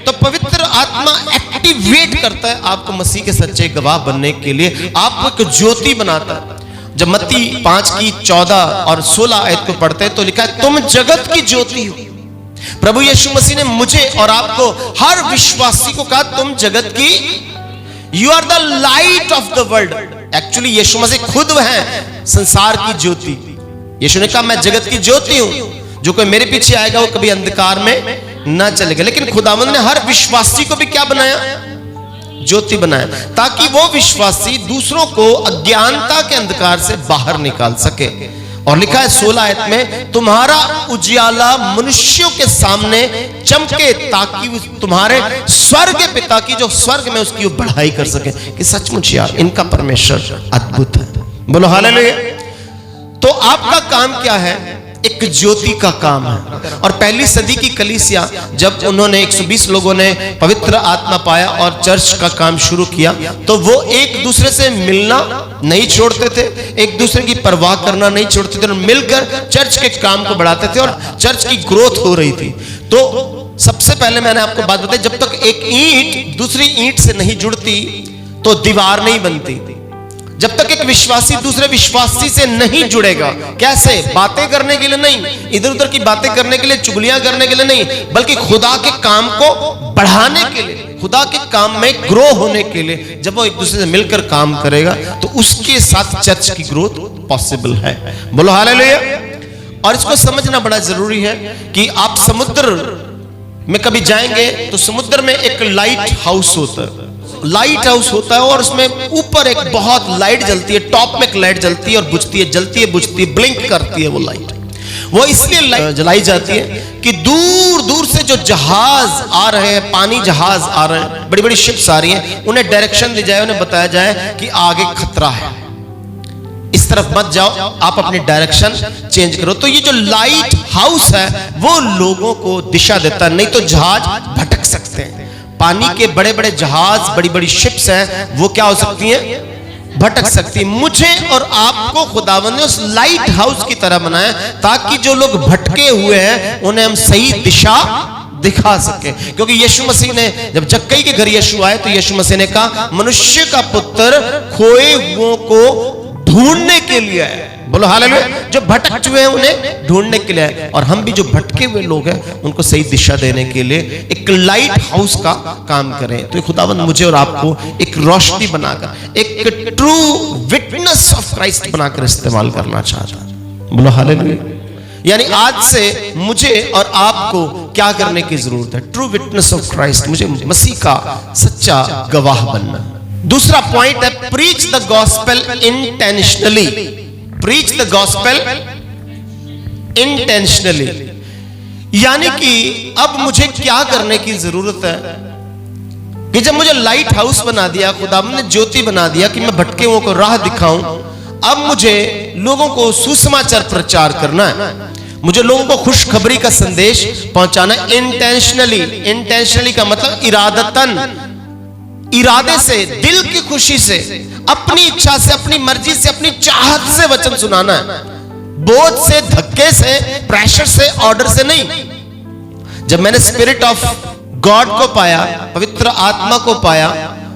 Speaker 3: तो पवित्र आत्मा एक्टिवेट करता है आपको मसीह के सच्चे गवाह बनने के लिए, आपको एक ज्योति बनाता है। जब मत्ती 5 की 14 और 16 आयत को पढ़ते हैं तो लिखा है तुम जगत की ज्योति हो। प्रभु यीशु मसीह ने मुझे और आपको, हर विश्वासी को कहा तुम जगत की, you are the light of the world. Actually Yeshu Masih खुद है संसार की ज्योति। यीशु ने कहा मैं जगत की ज्योति हूं, जो कोई मेरे पीछे आएगा वो कभी अंधकार में ना चलेगा। लेकिन खुदावंद ने हर विश्वासी को भी क्या बनाया? ज्योति बनाया, ताकि वो विश्वासी दूसरों को अज्ञानता के अंधकार से बाहर निकाल सके। और लिखा है 16 आयत में तुम्हारा उजियाला मनुष्यों के सामने चमके ताकि तुम्हारे स्वर्ग पिता की जो स्वर्ग में उसकी बढ़ाई कर सके। कि सचमुच यार इनका परमेश्वर अद्भुत है। बोलो हालेलुया। तो आपका काम क्या है? एक ज्योति का काम है। और पहली सदी की कलीसिया जब उन्होंने 120 लोगों ने पवित्र आत्मा पाया और चर्च का काम शुरू किया तो वो एक दूसरे से मिलना नहीं छोड़ते थे, एक दूसरे की परवाह करना नहीं छोड़ते थे और मिलकर चर्च के काम को बढ़ाते थे और चर्च की ग्रोथ हो रही थी। तो सबसे पहले मैंने आपको बात बताई, जब तक एक ईंट दूसरी ईंट से नहीं जुड़ती तो दीवार नहीं बनती। जब तक एक विश्वासी दूसरे विश्वासी से नहीं जुड़ेगा, कैसे? बातें करने के लिए नहीं, इधर उधर की बातें करने के लिए, चुगलियां करने के लिए नहीं, बल्कि खुदा के काम को बढ़ाने के लिए, खुदा के काम में ग्रो होने के लिए जब वो एक दूसरे से मिलकर काम करेगा तो उसके साथ चर्च की ग्रोथ पॉसिबल है। बोलो हालेलुया। और इसको समझना बड़ा जरूरी है कि आप समुद्र में कभी जाएंगे तो समुद्र में एक लाइट हाउस होता है, लाइट हाउस होता है और उसमें ऊपर एक बहुत लाइट जलती है, टॉप में एक लाइट जलती है और बुझती है, जलती है बुझती है, ब्लिंक करती है वो लाइट। वो इसलिए जलाई जाती है कि दूर दूर से जो जहाज आ रहे हैं, पानी जहाज आ रहे हैं, बड़ी बड़ी शिप्स आ रही हैं, उन्हें डायरेक्शन दी जाए, उन्हें बताया जाए कि आगे खतरा है, इस तरफ मत जाओ, आप अपनी डायरेक्शन चेंज करो। तो ये जो लाइट हाउस है वो लोगों को दिशा देता है, नहीं तो जहाज भटक सकते हैं। पानी के बड़े बड़े जहाज, बड़ी बड़ी शिप्स हैं, वो क्या हो सकती हैं? भटक सकती है। मुझे और आपको खुदावंद ने उस लाइट हाउस की तरह बनाया ताकि जो लोग भटके हुए हैं उन्हें हम सही दिशा दिखा सके। क्योंकि यीशु मसीह ने जब जक्कई के घर यीशु आए तो यीशु मसीह ने कहा मनुष्य का पुत्र खोए हुओं को ढूंढने के लिए आया। बोलो हालेलुया। जो भटक चुके हैं उन्हें ढूंढने के लिए आए, और हम भी जो भटके हुए लोग हैं उनको सही दिशा देने के लिए एक लाइट हाउस का काम करें। तो खुदावंद मुझे और आपको एक रोशनी बनाकर, एक ट्रू विटनेस ऑफ क्राइस्ट बनाकर इस्तेमाल करना चाहता है। बोलो हालेलुया। यानी आज से मुझे और आपको क्या करने की जरूरत है? ट्रू विटनेस ऑफ क्राइस्ट, मुझे मसीह का सच्चा गवाह बनना। दूसरा पॉइंट है preach the gospel intentionally. Preach the gospel intentionally, यानी कि अब मुझे क्या करने की जरूरत है कि जब मुझे लाइट हाउस बना दिया, खुदावंद ने ज्योति बना दिया कि मैं भटके हुओं को राह दिखाऊं, अब मुझे लोगों को सुसमाचार प्रचार करना है, मुझे लोगों को खुशखबरी का संदेश पहुंचाना है इंटेंशनली। इंटेंशनली का मतलब इरादतन, इरादे से, दिल की खुशी से, अपनी इच्छा से, अपनी मर्जी से, अपनी चाहत से वचन सुनाना है, बोझ से, धक्के से, प्रेशर से, ऑर्डर से नहीं। जब मैंने स्पिरिट ऑफ गॉड को पाया, पवित्र आत्मा को पाया,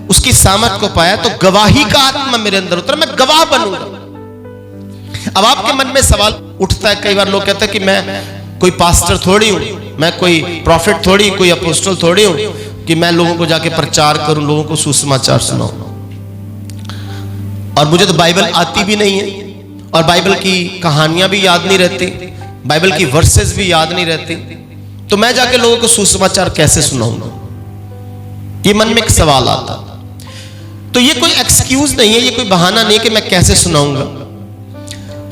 Speaker 3: उसकी सामर्थ को पाया, तो गवाही का आत्मा मेरे अंदर उतरा, मैं गवाह बनूंगा। अब आपके मन में सवाल उठता है, कई बार लोग कहते हैं कि मैं कोई पास्टर थोड़ी हूं, मैं कोई प्रॉफिट थोड़ी, कोई अपोस्टल थोड़ी हूं कि मैं लोगों को जाके प्रचार करूं, लोगों को सुसमाचार सुनाऊं, और मुझे तो बाइबल आती भी नहीं है, और बाइबल की कहानियां भी याद नहीं रहती, बाइबल की वर्सेस भी याद नहीं रहती, तो मैं जाके लोगों को सुसमाचार कैसे सुनाऊंगा? ये मन में एक सवाल आता। तो ये कोई एक्सक्यूज नहीं है, ये कोई बहाना नहीं है कि मैं कैसे सुनाऊंगा।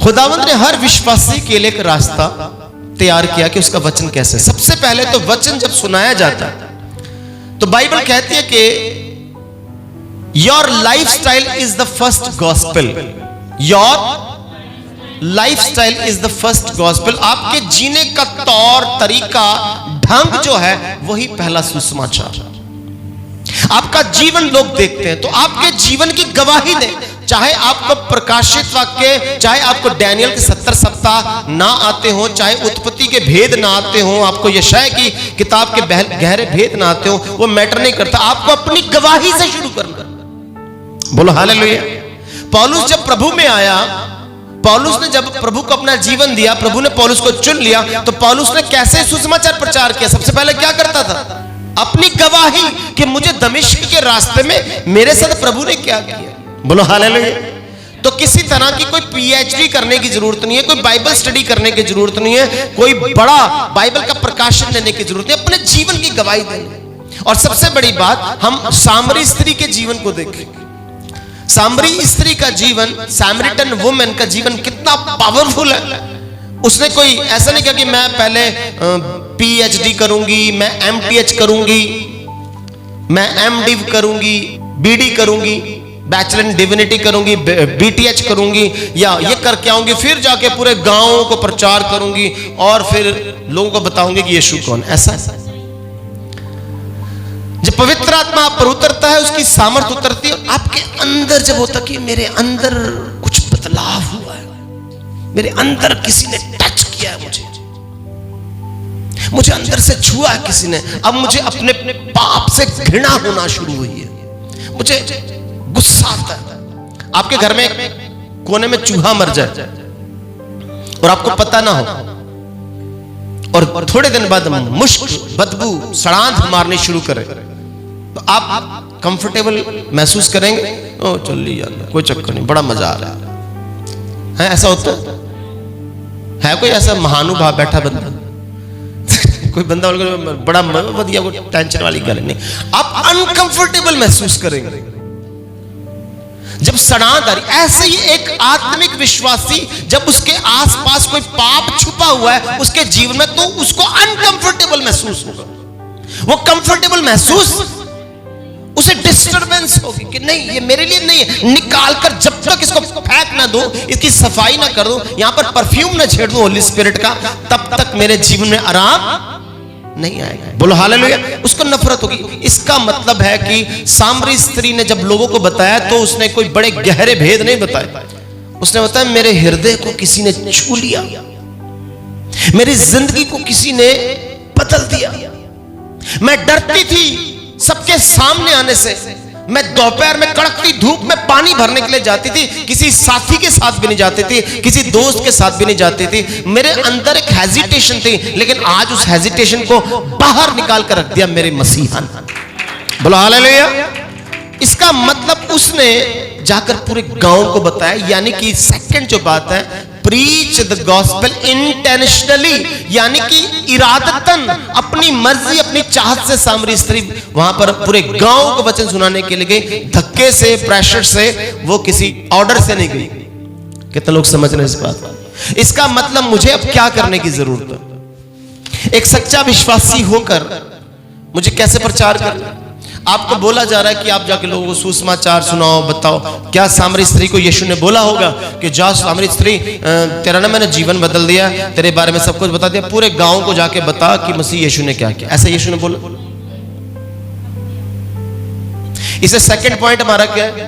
Speaker 3: खुदावंद ने हर विश्वासी के लिए एक रास्ता तैयार किया कि उसका वचन कैसे। सबसे पहले तो वचन जब सुनाया जाता है तो बाइबल कहती है कि your life style is the first gospel. Your life style is the first gospel. आपके जीने का तौर तरीका ढंग जो है वही पहला सुसमाचार। आपका जीवन लोग देखते हैं तो आपके जीवन की गवाही दें। चाहे आपको प्रकाशित वाक्य, चाहे आपको डैनियल के 70 सप्ताह ना आते हो, चाहे उत्पत्ति के भेद ना आते हो, आपको यशायाह की किताब के गहरे भेद ना आते हो, वो मैटर नहीं करता। आपको अपनी गवाही से शुरू करना। बोलो हालेलुया। पौलुस जब प्रभु में आया, पौलुस ने जब प्रभु को अपना जीवन दिया, प्रभु ने पौलुस को चुन लिया, तो पौलुस ने कैसे सुसमाचार प्रचार किया? सबसे पहले क्या करता था? अपनी गवाही कि मुझे दमिश्क के रास्ते में मेरे साथ प्रभु ने क्या किया। बोलो हालेलुया। तो किसी तरह की कोई पीएचडी करने की जरूरत नहीं है, कोई बाइबल स्टडी करने की जरूरत नहीं है, कोई बड़ा बाइबल का प्रकाशन लेने की जरूरत नहीं, अपने जीवन की गवाही देने। और सबसे बड़ी बात, हम सामरी स्त्री के जीवन को देखें। सामरी स्त्री का जीवन, सैमरिटन वुमेन का जीवन कितना पावरफुल है। उसने कोई ऐसा नहीं किया कि मैं पहले पीएचडी करूंगी, मैं एमटीएच करूंगी, मैं एमडिव करूंगी, बीडी करूंगी, बैचलर इन डिविनिटी करूंगी, बीटीएच करूंगी, या ये करके आऊंगी, फिर जाके पूरे गांव को प्रचार करूंगी और फिर लोगों को बताऊंगी कि यीशु कौन। ऐसा जब पवित्र आत्मा आप पर उतरता है, उसकी सामर्थ उतरती है, आपके अंदर जब होता कि मेरे अंदर कुछ बदलाव हुआ है, मेरे अंदर किसी ने टच किया है, मुझे अंदर से छुआ है किसी ने। अब मुझे अपने पाप से घृणा होना शुरू हुई है, मुझे गुस्सा आता है। आपके घर में कोने में चूहा मर जाए और आपको पता ना हो, और थोड़े दिन बाद मुश्क, बदबू, सड़ांध मारनी शुरू करे, तो आप कंफर्टेबल महसूस करेंगे? ओ चल यार, कोई चक्कर नहीं, बड़ा मजा आ रहा है। ऐसा होता है कोई ऐसा महानुभाव बैठा बंदा कोई बंदा बड़ा बढ़िया, कोई टेंशन वाली गल नहीं, आप अनकंफर्टेबल महसूस करेंगे जब सड़ांध आ रही। ऐसे ही एक आत्मिक विश्वासी जब उसके आसपास कोई पाप छुपा हुआ है उसके जीवन में, तो उसको अनकंफर्टेबल महसूस होगा। वो कंफर्टेबल महसूस, उसे डिस्टरबेंस होगी कि नहीं ये मेरे लिए नहीं है। निकाल कर जब तक इसको फेंक ना दो, इसकी सफाई ना कर दो, यहां पर परफ्यूम ना छेड़ दो होली स्पिरिट का, तब तक मेरे जीवन में आराम नहीं आएगा। बोलो हालेलुया। उसको नफरत होगी। इसका मतलब है कि सामरी स्त्री ने जब लोगों को बताया तो उसने कोई बड़े गहरे भेद नहीं बताए। उसने बताया मेरे हृदय को किसी ने छू लिया, मेरी जिंदगी को किसी ने बदल दिया। मैं डरती थी सबके सामने आने से। मैं दोपहर में कड़कती धूप में पानी भरने के लिए जाती थी, किसी साथी के साथ भी नहीं जाती थी, किसी दोस्त के साथ भी नहीं जाती थी। मेरे अंदर एक हेजिटेशन थी, लेकिन आज उस हेजिटेशन को बाहर निकाल कर रख दिया मेरे मसीहा ने। बोलो हालेलुया। इसका मतलब उसने जाकर पूरे गांव को बताया। यानी कि सेकंड जो बात है, प्रीच द गॉस्पेल इंटेंशनली, यानी कि इरादतन, अपनी मर्जी, अपनी चाहत से सामरी स्त्री वहां पर पूरे गांव को वचन सुनाने के लिए गई। धक्के से, प्रेशर से, वो किसी ऑर्डर से नहीं गई। कितने लोग समझ रहे हैं इस बात? इसका मतलब मुझे अब क्या करने की जरूरत है? एक सच्चा विश्वासी होकर मुझे कैसे प्रचार करना? आपको बोला जा रहा है कि आप जाके लोगों को सुसमाचार सुनाओ, बताओ। क्या सामरी स्त्री को यीशु ने बोला होगा कि जा सामरी स्त्री, तेरा ना मैंने जीवन बदल दिया, तेरे बारे में सब कुछ बता दिया, पूरे गांव को जाके बता कि मसीह यीशु ने क्या किया? ऐसा यीशु ने बोला? इसे सेकंड पॉइंट हमारा क्या है?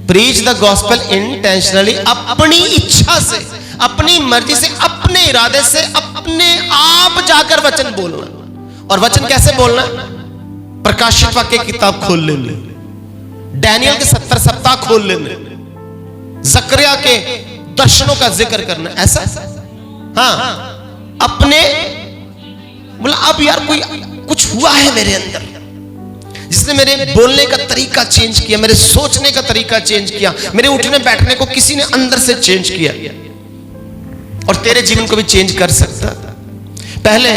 Speaker 3: प्रीच द गॉस्पेल इंटेंशनली, अपनी इच्छा से, अपनी मर्जी से, अपने इरादे से, अपने आप जाकर वचन बोलना। और वचन कैसे बोलना? प्रकाशित वाक्य की किताब खोल लेने, डैनियल के 70 सप्ताह खोल लेने, जकरिया के दर्शनों का जिक्र करना। ऐसा हाँ, अपने बोला अब यार कोई कुछ हुआ है मेरे अंदर जिसने मेरे बोलने का तरीका चेंज किया, मेरे सोचने का तरीका चेंज किया, मेरे उठने बैठने को किसी ने अंदर से चेंज किया, और तेरे जीवन को भी चेंज कर सकता था। पहले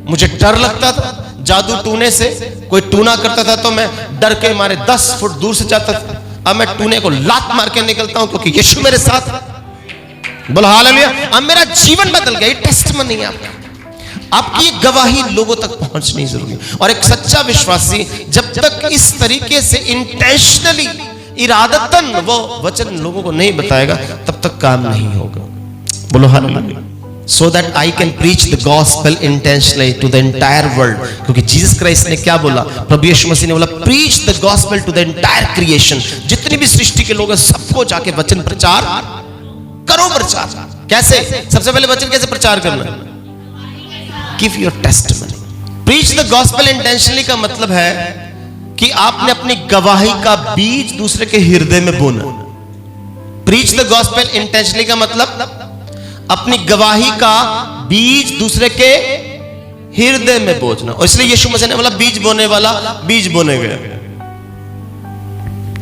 Speaker 3: मुझे डर लगता था जादू टूने से, कोई टूना करता था तो मैं डर के मारे 10 फुट दूर से जाता था। अब मैं टूने को लात मार के निकलता हूं क्योंकि यीशु मेरे साथ। बोलो हालेलुया। अब मेरा जीवन बदल गया, ये टेस्टमनी है आपका। आपकी गवाही लोगों तक पहुंचनी जरूरी है। और एक सच्चा विश्वासी जब तक इस तरीके से इंटेंशनली, इरादतन वो वचन लोगों को नहीं बताएगा, तब तक काम नहीं होगा। बोलो hallelujah. So that I can preach the gospel intentionally to the entire world, क्योंकि जीसस क्राइस्ट ने क्या बोला, प्रभु यीशु मसीह ने बोला, preach the gospel to the entire creation, जितनी भी सृष्टि के लोग हैं सबको जाके वचन प्रचार करो। प्रचार कैसे? सबसे पहले वचन कैसे प्रचार करना? Give your testimony. Preach the gospel intentionally का मतलब है कि आपने अपनी गवाही का बीज दूसरे के हृदय में बोना। Preach the gospel intentionally का मतलब अपनी गवाही का बीज दूसरे के हृदय में बोझना। और इसलिए यीशु मसीह ने बोला, बीज बोने वाला बीज बोने गया।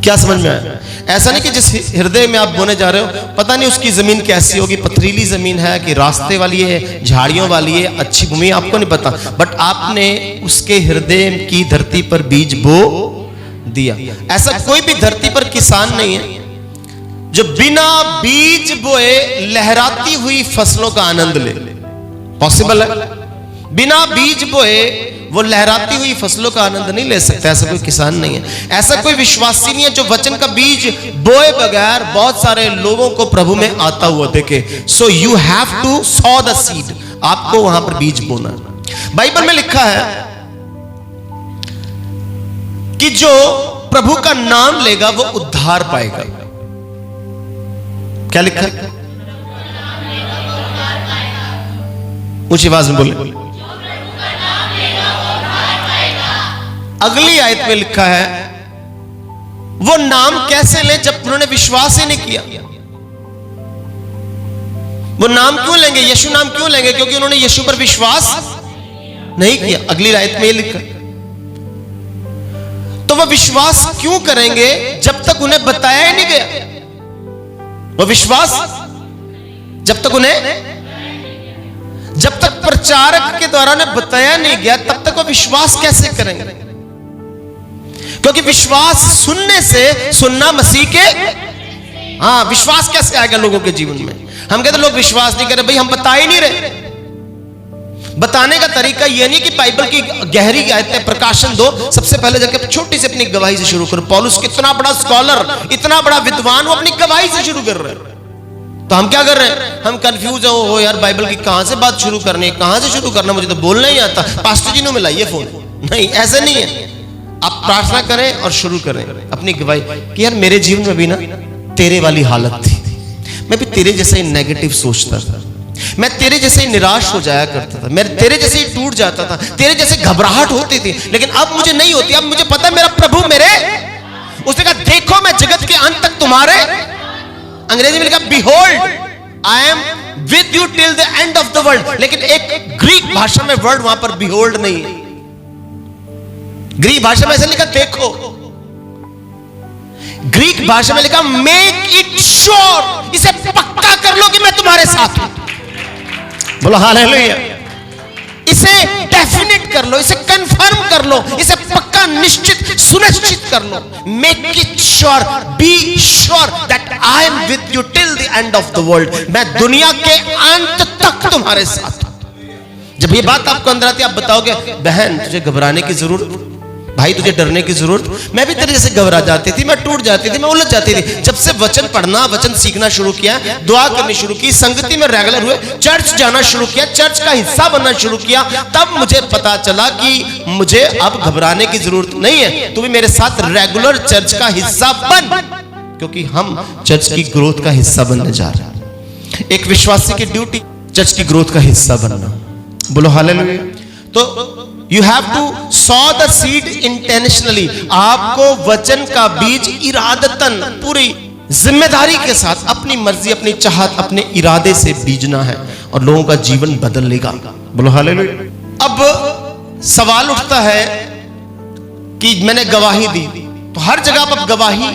Speaker 3: क्या समझ में आया? ऐसा नहीं कि जिस हृदय में आप बोने जा रहे हो, पता नहीं उसकी जमीन कैसी होगी, पथरीली जमीन है कि रास्ते वाली है, झाड़ियों वाली है, अच्छी भूमि, आपको नहीं पता, बट आपने उसके हृदय की धरती पर बीज बो दिया। ऐसा कोई भी धरती पर किसान नहीं है जो बिना बीज बोए लहराती हुई फसलों का आनंद ले। पॉसिबल है? बिना बीज बोए वो लहराती हुई फसलों का आनंद नहीं ले सकता। ऐसा कोई किसान नहीं है, ऐसा कोई विश्वासी नहीं है जो वचन का बीज बोए बगैर बहुत सारे लोगों को प्रभु में आता हुआ देखे। So you have to sow the seed, आपको वहां पर बीज बोना। बाइबल में लिखा है कि जो प्रभु का नाम लेगा वो उद्धार पाएगा। क्या लिखा है? ऊंची आवाज में बोले। अगली आयत में लिखा है, वो नाम कैसे ले जब उन्होंने विश्वास ही नहीं किया। वो नाम क्यों लेंगे, यीशु नाम क्यों लेंगे? क्योंकि उन्होंने यीशु पर विश्वास नहीं किया। अगली आयत में ये लिखा। तो वो विश्वास क्यों करेंगे जब तक उन्हें बताया ही नहीं गया? वो विश्वास जब तक प्रचारक के द्वारा ने बताया नहीं गया, तब तक वो विश्वास कैसे करेंगे? क्योंकि विश्वास सुनने से, सुनना मसीह के, हाँ, विश्वास कैसे आएगा लोगों के जीवन में? हम कहते लोग विश्वास नहीं कर रहे, भाई हम बता ही नहीं रहे। बताने का तरीका यह नहीं कि बाइबल की गहरी आयतें प्रकाशन दो, सबसे पहले जाकर छोटी से अपनी गवाही से शुरू करो। पौलुस कितना बड़ा स्कॉलर, इतना बड़ा विद्वान, वो अपनी गवाही से शुरू कर रहे हैं। तो हम क्या कर रहे हैं? हम कंफ्यूज हो यार, बाइबल की कहां से बात शुरू करनी है, कहां से शुरू करना, मुझे तो बोलना ही आता, पास्टर जी ने मिलाइए फोन। नहीं, ऐसा नहीं है। आप प्रार्थना करें और शुरू करें अपनी गवाही कि यार मेरे जीवन में भी ना तेरे वाली हालत थी, मैं भी तेरे जैसा ही नेगेटिव सोचता था, मैं तेरे जैसे ही निराश हो जाया करता था, मैं तेरे जैसे ही टूट जाता था, तेरे जैसे घबराहट होती थी, लेकिन अब मुझे नहीं होती। अब मुझे पता है मेरा प्रभु मेरे, उसने कहा देखो मैं जगत के अंत तक तुम्हारे, अंग्रेजी में लिखा behold I am with you till the end of the world. लेकिन एक ग्रीक भाषा में वर्ड वहां पर बिहोल्ड नहीं है। ग्रीक भाषा में ऐसा लिखा देखो, ग्रीक भाषा में लिखा मेक इट श्योर, इसे पक्का कर लो कि मैं तुम्हारे साथ हूं। बोलो हालेलुया। इसे डेफिनेट कर लो, इसे कंफर्म कर लो, इसे पक्का निश्चित सुनिश्चित कर लो। Make it sure, be sure that I am with you till the end of the world, मैं दुनिया के अंत तक तुम्हारे साथ हूं। जब ये बात आपको अंदर आती है, आप बताओगे बहन तुझे घबराने की जरूरत, भाई तुझे डरने की जरूरत, मैं भी तेरे जैसे घबरा जाती थी, मैं टूट जाती थी, मैं उलझ जाती थी। जब से वचन पढ़ना, वचन सीखना शुरू किया, दुआ करनी शुरू की, संगति में रेगुलर हुए, चर्च जाना शुरू किया, चर्च का हिस्सा बनना शुरू किया, तब मुझे पता चला कि मुझे अब घबराने की जरूरत नहीं है। तू भी मेरे साथ रेगुलर चर्च का हिस्सा बन, क्योंकि हम चर्च की ग्रोथ का हिस्सा बनने जा रहे हैं। एक विश्वासी की ड्यूटी चर्च की ग्रोथ का हिस्सा बनना। बोलो हालेलुया। तो you have to sow the seed intentionally, आपको वचन का बीज इरादतन, पूरी जिम्मेदारी के साथ, अपनी मर्जी, अपनी चाहत, अपने इरादे से बीजना है और लोगों का जीवन बदल लेगा। बोलो हालेलुया। अब सवाल उठता है कि मैंने गवाही दी, तो हर जगह आप गवाही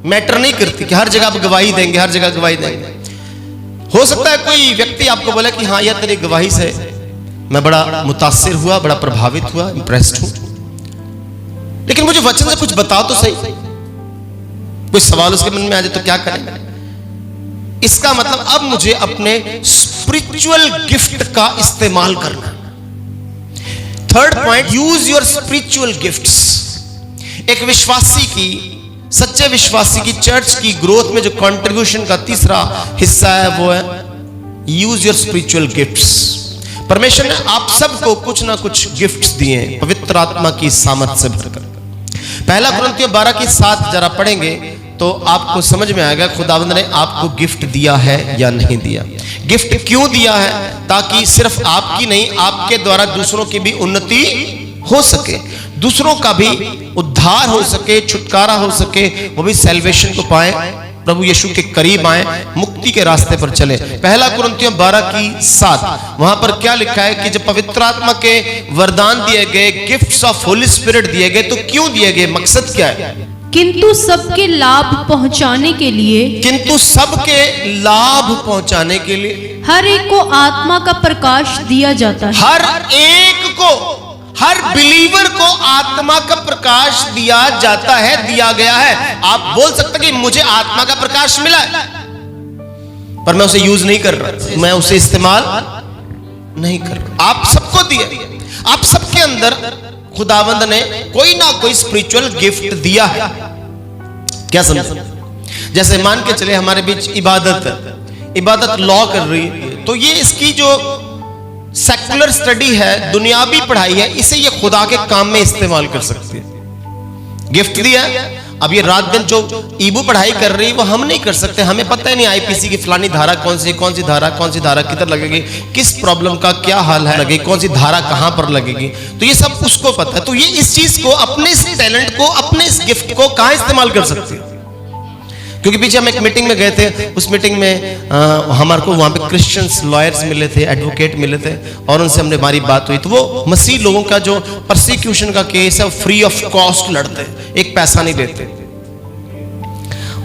Speaker 3: मैटर नहीं करती कि हर जगह आप गवाही देंगे, हर जगह गवाही देंगे। हो सकता है कोई व्यक्ति आपको बोले कि हाँ यार तेरी गवाही से मैं बड़ा मुतासिर हुआ, बड़ा प्रभावित हुआ, इंप्रेस्ड हूं, लेकिन मुझे वचन से कुछ बताओ तो सही। कोई सवाल उसके मन में आ जाए तो क्या करें? इसका मतलब अब मुझे अपने स्पिरिचुअल गिफ्ट का इस्तेमाल करना। Third point, use your spiritual gifts. एक विश्वासी की, सच्चे विश्वासी की चर्च की ग्रोथ में जो कंट्रीब्यूशन का तीसरा हिस्सा है वो है यूज योर स्पिरिचुअल गिफ्ट्स। परमेश्वर ने आप सबको कुछ ना कुछ गिफ्ट्स दिए हैं पवित्र आत्मा की सामर्थ से भरकर। पहला कुरिन्थियों 12:7 जरा पढ़ेंगे तो आपको समझ में आएगा खुदावंद ने आपको गिफ्ट दिया है या नहीं दिया। गिफ्ट क्यों दिया है? ताकि सिर्फ आपकी नहीं, आपके द्वारा दूसरों की भी उन्नति हो सके, दूसरों का भी उद्धार हो सके, छुटकारा हो सके, वो भी सैल्वेशन को पाए, प्रभु यीशु के करीब आए, मुक्ति के रास्ते पर चले। पहला कुरिन्थियों 12:7 वहां पर क्या लिखा है कि जब पवित्र आत्मा के वरदान दिए गए, गिफ्ट्स ऑफ होली स्पिरिट दिए गए, तो क्यों दिए गए, मकसद क्या है?
Speaker 1: किंतु सबके लाभ पहुंचाने के लिए,
Speaker 3: किंतु सबके लाभ पहुंचाने के लिए
Speaker 1: हर एक को आत्मा का प्रकाश दिया जाता है।
Speaker 3: हर एक को, हर बिलीवर को आत्मा का प्रकाश दिया जाता है, दिया गया है। आप बोल सकते हैं कि मुझे आत्मा का प्रकाश मिला है, पर मैं उसे यूज नहीं कर रहा, मैं उसे इस्तेमाल नहीं कर रहा। आप सबको दिया, आप सबके अंदर खुदावंद ने कोई ना कोई स्पिरिचुअल गिफ्ट दिया है। क्या समझ? जैसे मान के चले हमारे बीच इबादत लॉ कर रही है, तो ये इसकी जो सेकुलर स्टडी है, दुनियावी पढ़ाई है, इसे ये खुदा के काम में इस्तेमाल कर सकती है। गिफ्ट दिया। अब ये रात दिन जो ईबू पढ़ाई कर रही है वो हम नहीं कर सकते, हमें पता ही नहीं आईपीसी की फलानी धारा कौन सी धारा किधर लगेगी, किस प्रॉब्लम का क्या हाल है लगेगी, कौन सी धारा कहां पर लगेगी, तो ये सब उसको पता है। तो ये इस चीज को, अपने इस टैलेंट को, अपने इस गिफ्ट को कहां इस्तेमाल कर सकती है? क्योंकि पीछे हम एक मीटिंग में गए थे, उस मीटिंग में हमारे को वहां पे क्रिश्चियंस लॉयर्स मिले थे, एडवोकेट मिले थे, और उनसे हमने हमारी बात हुई। तो वो मसीह लोगों का जो परसिक्यूशन का केस है फ्री ऑफ कॉस्ट लड़ते, एक पैसा नहीं देते।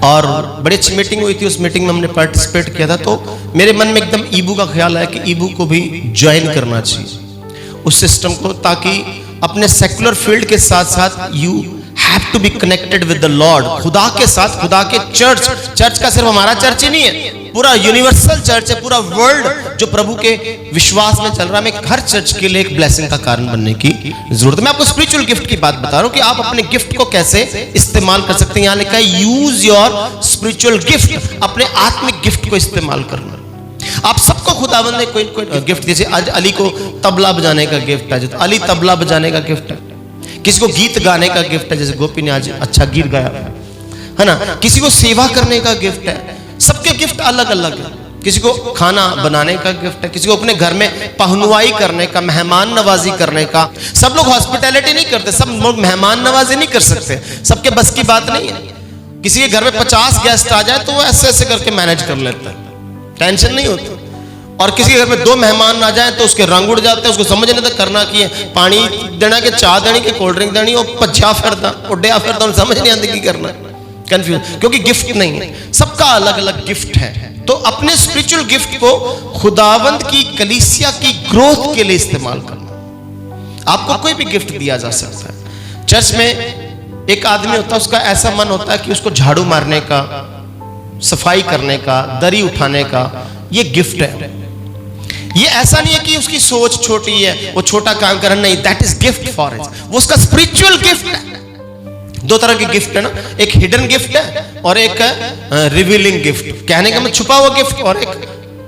Speaker 3: और बड़ी अच्छी मीटिंग हुई थी, उस मीटिंग में हमने पार्टिसिपेट किया था। तो मेरे मन में एकदम ईबू का ख्याल आया कि ईबू को भी ज्वाइन करना चाहिए उस सिस्टम को, ताकि अपने सेकुलर फील्ड के साथ साथ you have to be connected with the lord, खुदा के साथ, खुदा के चर्च का सिर्फ हमारा चर्च ही नहीं है, पूरा यूनिवर्सल चर्च है, पूरा वर्ल्ड जो प्रभु के विश्वास में चल रहा है। मैं हर चर्च के लिए एक ब्लेसिंग का कारण बनने की जरूरत है। मैं आपको स्पिरिचुअल गिफ्ट की बात बता रहा हूं कि आप अपने गिफ्ट को कैसे इस्तेमाल कर सकते हैं। यहां लिखा है यूज योर स्पिरिचुअल गिफ्ट, अपने आत्मिक गिफ्ट को इस्तेमाल करना। आप सबको खुदावंद ने कोई कोई गिफ्ट दिए। आज अली को तबला बजाने का गिफ्ट है, तो अली तबला बजाने का गिफ्ट है। किसी को गीत गाने का गिफ्ट है, जैसे गोपी ने आज अच्छा गीत गाया है ना। किसी को सेवा करने का गिफ्ट है। सबके गिफ्ट अलग अलग है। किसी को खाना बनाने का गिफ्ट है, किसी को अपने घर में पहनुआई करने का, मेहमान नवाजी करने का। सब लोग हॉस्पिटैलिटी नहीं करते, सब लोग मेहमान नवाजी नहीं कर सकते, सबके बस की बात नहीं है। किसी के घर में 50 गेस्ट आ जाए तो वो ऐसे ऐसे करके मैनेज कर लेता है, टेंशन नहीं होती। और किसी के घर में 2 मेहमान आ जाए तो उसके रंग उड़ जाते हैं, उसको समझ नहीं आता करना की है, पानी देना कि चाह देनी कि कोल्ड ड्रिंक देनी, और पछा फिरता उड्या फिरता, समझ नहीं आती की करना, कंफ्यूज, क्योंकि गिफ्ट नहीं है, सबका अलग अलग गिफ्ट है। तो अपने स्पिरिचुअल गिफ्ट को खुदावंद की कलीसिया की ग्रोथ के लिए इस्तेमाल करना। आपको कोई भी गिफ्ट दिया जा सकता है। चर्च में एक आदमी होता है, उसका ऐसा मन होता है कि उसको झाड़ू मारने का, सफाई करने का, दरी उठाने का, ये गिफ्ट है। ये ऐसा नहीं है कि उसकी सोच छोटी है, वो छोटा काम करना, नहीं, that is gift for it, वो उसका स्पिरिचुअल गिफ्ट है। 2 तरह के गिफ्ट है ना, एक हिडन गिफ्ट है और एक रिवीलिंग गिफ्ट, कहने का मतलब छुपा हुआ गिफ्ट, और एक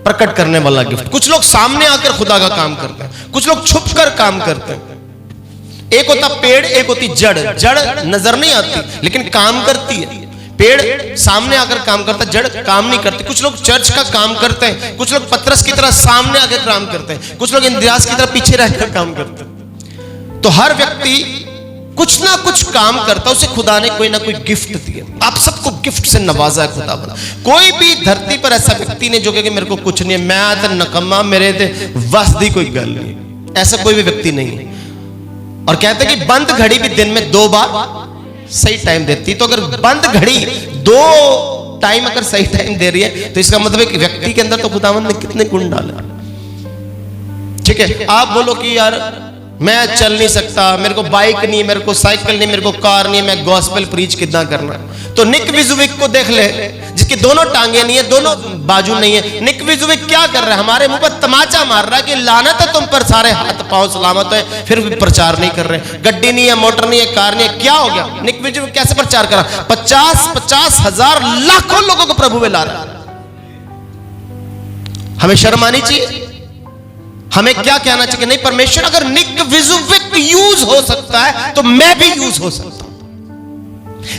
Speaker 3: प्रकट करने वाला गिफ्ट। कुछ लोग सामने आकर खुदा का काम करते हैं, कुछ लोग छुप कर काम करते हैं। एक होता पेड़, एक होती जड़। जड़ नजर नहीं आती लेकिन काम करती है, पेड़ सामने आकर काम करता है, जड़ काम नहीं करती। कुछ लोग चर्च का काम करते हैं, कुछ लोग पतरस की तरह सामने आकर काम करते हैं, कुछ लोग इंद्रियास की तरह पीछे रहकर काम करते हैं। तो हर व्यक्ति कुछ ना कुछ काम करता है, उसे खुदा ने कोई ना कोई गिफ्ट दिया। आप सबको गिफ्ट से नवाजा है खुदा बना। कोई भी धरती पर ऐसा व्यक्ति नहीं जो कहे कि मेरे को कुछ नहीं है, मैं तो नकम्मा, मेरे ते बस दी कोई गल नहीं, ऐसा कोई भी व्यक्ति नहीं है। और कहते हैं कि बंद घड़ी भी दिन में 2 बार सही टाइम देती। तो अगर बंद घड़ी 2 टाइम अगर सही टाइम दे रही है तो इसका मतलब है कि व्यक्ति के अंदर तो खुदावंद ने कितने गुण डाले। ठीक है, आप बोलो कि यार मैं चल नहीं सकता, मेरे को बाइक नहीं, मेरे को साइकिल नहीं, मेरे को कार नहीं, मैं गॉस्पेल प्रीच कितना करना। तो निक विजुविक को देख ले, जिसकी दोनों टांगे नहीं है, दोनों बाजू नहीं है। निक विजुविक क्या कर रहा है? हमारे मुंह पर तमाचा मार रहा है कि लानत है तुम पर, सारे हाथ पांव सलामत है, फिर भी प्रचार नहीं कर रहे। गड्डी नहीं है, मोटर नहीं है, कार नहीं है, क्या हो गया? निक विजुविक कैसे प्रचार कर रहा? 50 हजार लाखों लोगों को प्रभु में ला रहा है। हमें शर्म आनी चाहिए। हमें क्या कहना चाहिए? नहीं, परमेश्वर अगर निक विजुविक यूज हो सकता है तो मैं भी यूज हो सकता हूं।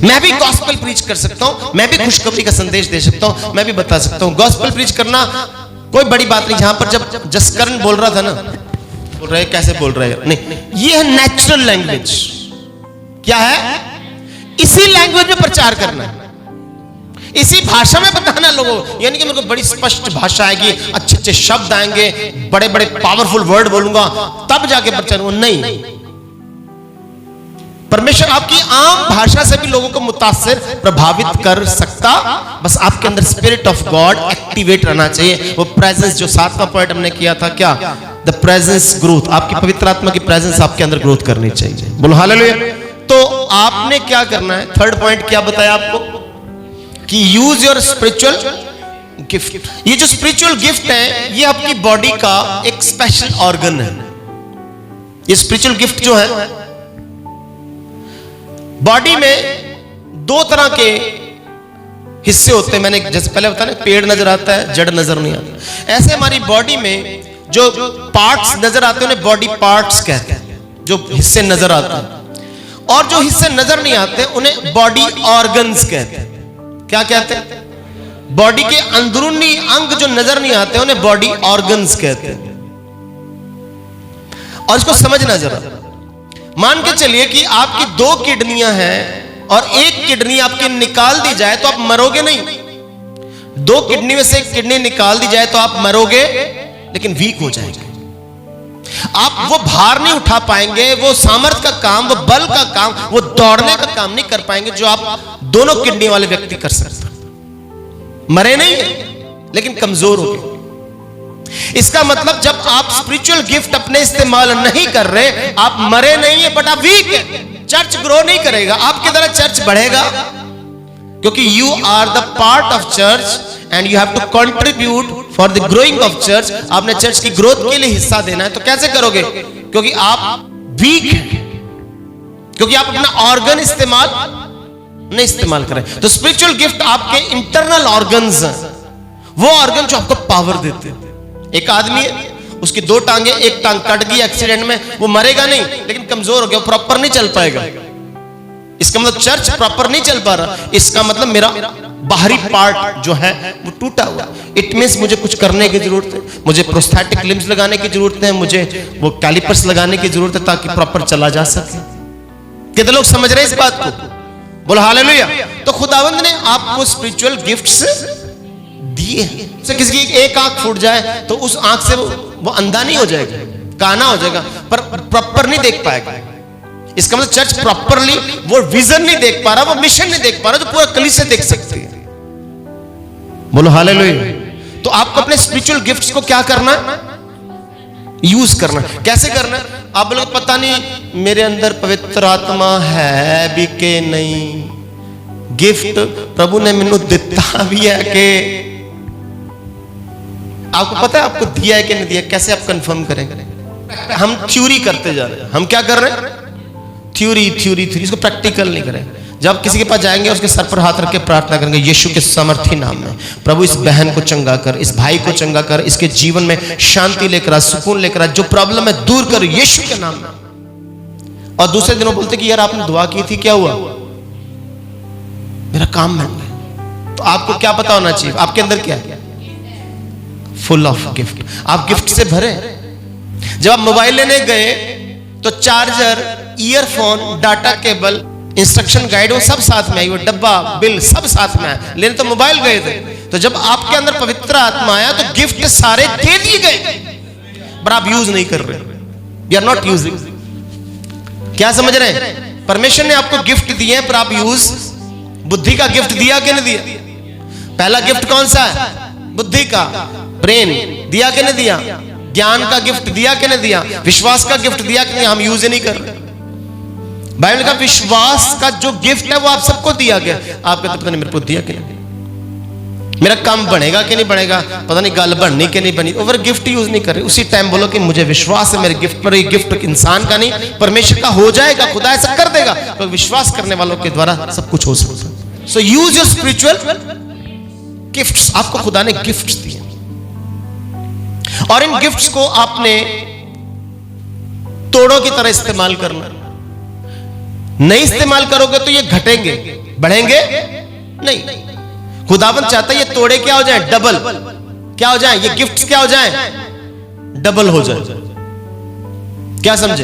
Speaker 3: मैं भी गॉस्पेल प्रीच कर सकता हूं, मैं भी खुशखबरी का संदेश दे सकता हूं, मैं भी बता सकता हूं। गॉस्पेल प्रीच करना कोई बड़ी बात नहीं। जहां पर जब जसकरण बोल रहा था ना, बोल रहे कैसे बोल रहे हैं, नहीं, ये है नेचुरल लैंग्वेज। क्या है? इसी लैंग्वेज में प्रचार करना है, इसी भाषा में बताना लोगों। यानी कि मेरे को बड़ी स्पष्ट भाषा आएगी, अच्छे अच्छे शब्द आएंगे, बड़े बड़े पावरफुल वर्ड बोलूंगा, तब जाके प्रचार हो। नहीं, परमेश्वर आपकी आम भाषा से भी लोगों को मुतासिर प्रभावित कर सकता। बस आपके अंदर स्पिरिट ऑफ गॉड एक्टिवेट रहना चाहिए। वो प्रेजेंस, जो 7वां पॉइंट हमने किया था, क्या? The presence growth. आपकी पवित्र आत्मा की प्रेजेंस आपके अंदर ग्रोथ करनी चाहिए। बोलो हालेलुया। तो आपने क्या करना है? 3rd पॉइंट क्या बताया आपको? कि यूज योर स्पिरिचुअल गिफ्ट। ये जो स्पिरिचुअल गिफ्ट है, ये आपकी बॉडी का एक स्पेशल ऑर्गन है। ये स्पिरिचुअल गिफ्ट जो है, बॉडी में 2 तरह के हिस्से होते हैं। मैंने जैसे पहले बताया ना, पेड़ नजर आता है, जड़ नजर नहीं आता। ऐसे हमारी बॉडी में जो पार्ट्स नजर आते हैं उन्हें बॉडी पार्ट्स कहते हैं, जो हिस्से नजर आते हैं। और जो हिस्से नजर नहीं आते उन्हें बॉडी ऑर्गन्स कहते हैं। क्या कहते हैं? बॉडी के अंदरूनी अंग जो नजर नहीं आते उन्हें बॉडी ऑर्गन्स कहते हैं। और इसको समझना जरा। मान के चलिए कि आपकी 2 किडनियां हैं और एक किडनी आपकी निकाल दी जाए तो आप मरोगे नहीं। 2 किडनी में से एक किडनी निकाल दी जाए तो आप मरोगे, लेकिन वीक हो जाएंगे। आप वो भार नहीं उठा पाएंगे, वो सामर्थ्य का काम, वो बल का काम, वो दौड़ने का काम नहीं कर पाएंगे जो आप दोनों किडनी वाले व्यक्ति कर सकते हैं। मरे नहीं है, लेकिन कमजोर हो गए। इसका मतलब जब आप स्पिरिचुअल गिफ्ट अपने इस्तेमाल नहीं कर रहे, आप मरे नहीं है, बट आप वीक है। चर्च ग्रो नहीं करेगा, आपकी तरह चर्च बढ़ेगा, क्योंकि you are the part of church and you have to contribute for the growing of church. आपने चर्च की ग्रोथ के लिए हिस्सा देना है। तो कैसे करोगे? क्योंकि आप वीक हैं, क्योंकि आप अपना ऑर्गन नहीं इस्तेमाल करें। तो स्पिरिचुअल गिफ्ट आपके इंटरनल ऑर्गन्स हैं, वो ऑर्गन जो आपको पावर देते हैं। एक आदमी है, उसकी 2 टांगे, एक टांग कट गई एक्सीडेंट में, वो मरेगा नहीं, लेकिन कमजोर हो गया, प्रॉपर नहीं चल पाएगा। इसका मतलब चर्च प्रॉपर नहीं चल पा रहा, इसका मतलब मेरा बाहरी पार्ट जो है वो टूटा हुआ। इट मींस मुझे कुछ करने की जरूरत है, मुझे प्रोस्थेटिक लिम्स लगाने की जरूरत है, मुझे वो कैलिपर्स लगाने की जरूरत है ताकि प्रॉपर चला जा सके। कितने लोग समझ रहे हैं इस बात को? बोलो हालेलुया। तो खुदावंद ने आपको स्पिरिचुअल गिफ्ट्स दिए। से किसी की एक आंख फूट जाए तो उस आंख से वो अंधा नहीं हो जाएगा, काना हो जाएगा, पर प्रॉपर नहीं देख पाएगा। इसका मतलब चर्च प्रॉपरली वो विजन नहीं देख पा रहा, वो मिशन नहीं देख पा रहा जो पूरा कलीसिया देख सकती है। बोलो हालेलुया। तो आपको अपने स्पिरिचुअल गिफ्ट्स को क्या करना है? यूज करना। कैसे करना है? आप बोलोगे पता नहीं मेरे अंदर पवित्र आत्मा है भी के नहीं। गिफ्ट प्रभु ने मैंने दिता भी है कि आपको पता है आपको दिया है कि नहीं दिया? कैसे आप कंफर्म करेंगे? हम थ्योरी करते जा रहे हैं। हम क्या कर रहे हैं? थ्योरी। इसको प्रैक्टिकल नहीं करें। जब किसी के पास जाएंगे उसके सर पर हाथ रख के प्रार्थना करेंगे, यीशु के सामर्थी नाम में प्रभु इस बहन को चंगा कर, इस भाई को चंगा कर, इसके जीवन में शांति लेकर आ, सुकून लेकर आ, जो प्रॉब्लम है दूर कर यीशु के नाम में। और दूसरे दिनों बोलते कि यार आपने दुआ की थी, क्या हुआ? मेरा काम बन गया। तो आपको क्या पता होना चाहिए आपके अंदर क्या है? Full of gift. आप गिफ्ट से भरे। जब आप मोबाइल लेने गए तो charger, earphone, data cable, instruction guide वो सब साथ में आई, वो डब्बा, बिल सब साथ में आया। लेने तो मोबाइल गए थे। तो जब आपके अंदर पवित्र आत्मा आया तो गिफ्ट सारे दे दिए गए, पर आप यूज नहीं कर रहे। You are not using. क्या समझ रहे हैं? परमेश्वर ने आपको गिफ्ट दिए हैं पर आप यूज, बुद्धि का गिफ्ट दिया कि नहीं दिया? पहला गिफ्ट कौन सा है? बुद्धि का, ब्रेन दिया कि नहीं दिया? ज्ञान का गिफ्ट दिया कि नहीं दिया, विश्वास का गिफ्ट दिया कि नहीं, हम यूज ही नहीं कर रहे। बाइबल का विश्वास का जो गिफ्ट है वो आप सबको दिया गया। आप कहते पता नहीं मेरे को दिया कि नहीं, मेरा काम बनेगा कि नहीं बनेगा, पता नहीं गल बननी कि नहीं बनी, ओवर गिफ्ट यूज नहीं कर रहे। उसी टाइम बोलो कि मुझे विश्वास है मेरे गिफ्ट पर, ये गिफ्ट इंसान का नहीं परमेश्वर का हो जाएगा, खुदा ऐसा कर देगा। तो विश्वास करने वालों के द्वारा सब कुछ हो सकता है। सो यूज योर स्पिरिचुअल गिफ्ट्स। आपको खुदा ने गिफ्ट्स दिए और इन गिफ्ट्स को आपने तोड़ों की तरह इस्तेमाल करना। नहीं इस्तेमाल करोगे तो ये घटेंगे, बढ़ेंगे नहीं। खुदावंद चाहता है ये तोड़े क्या हो जाए, डबल क्या हो जाए, ये गिफ्ट्स क्या हो जाए, डबल हो जाए। क्या समझे?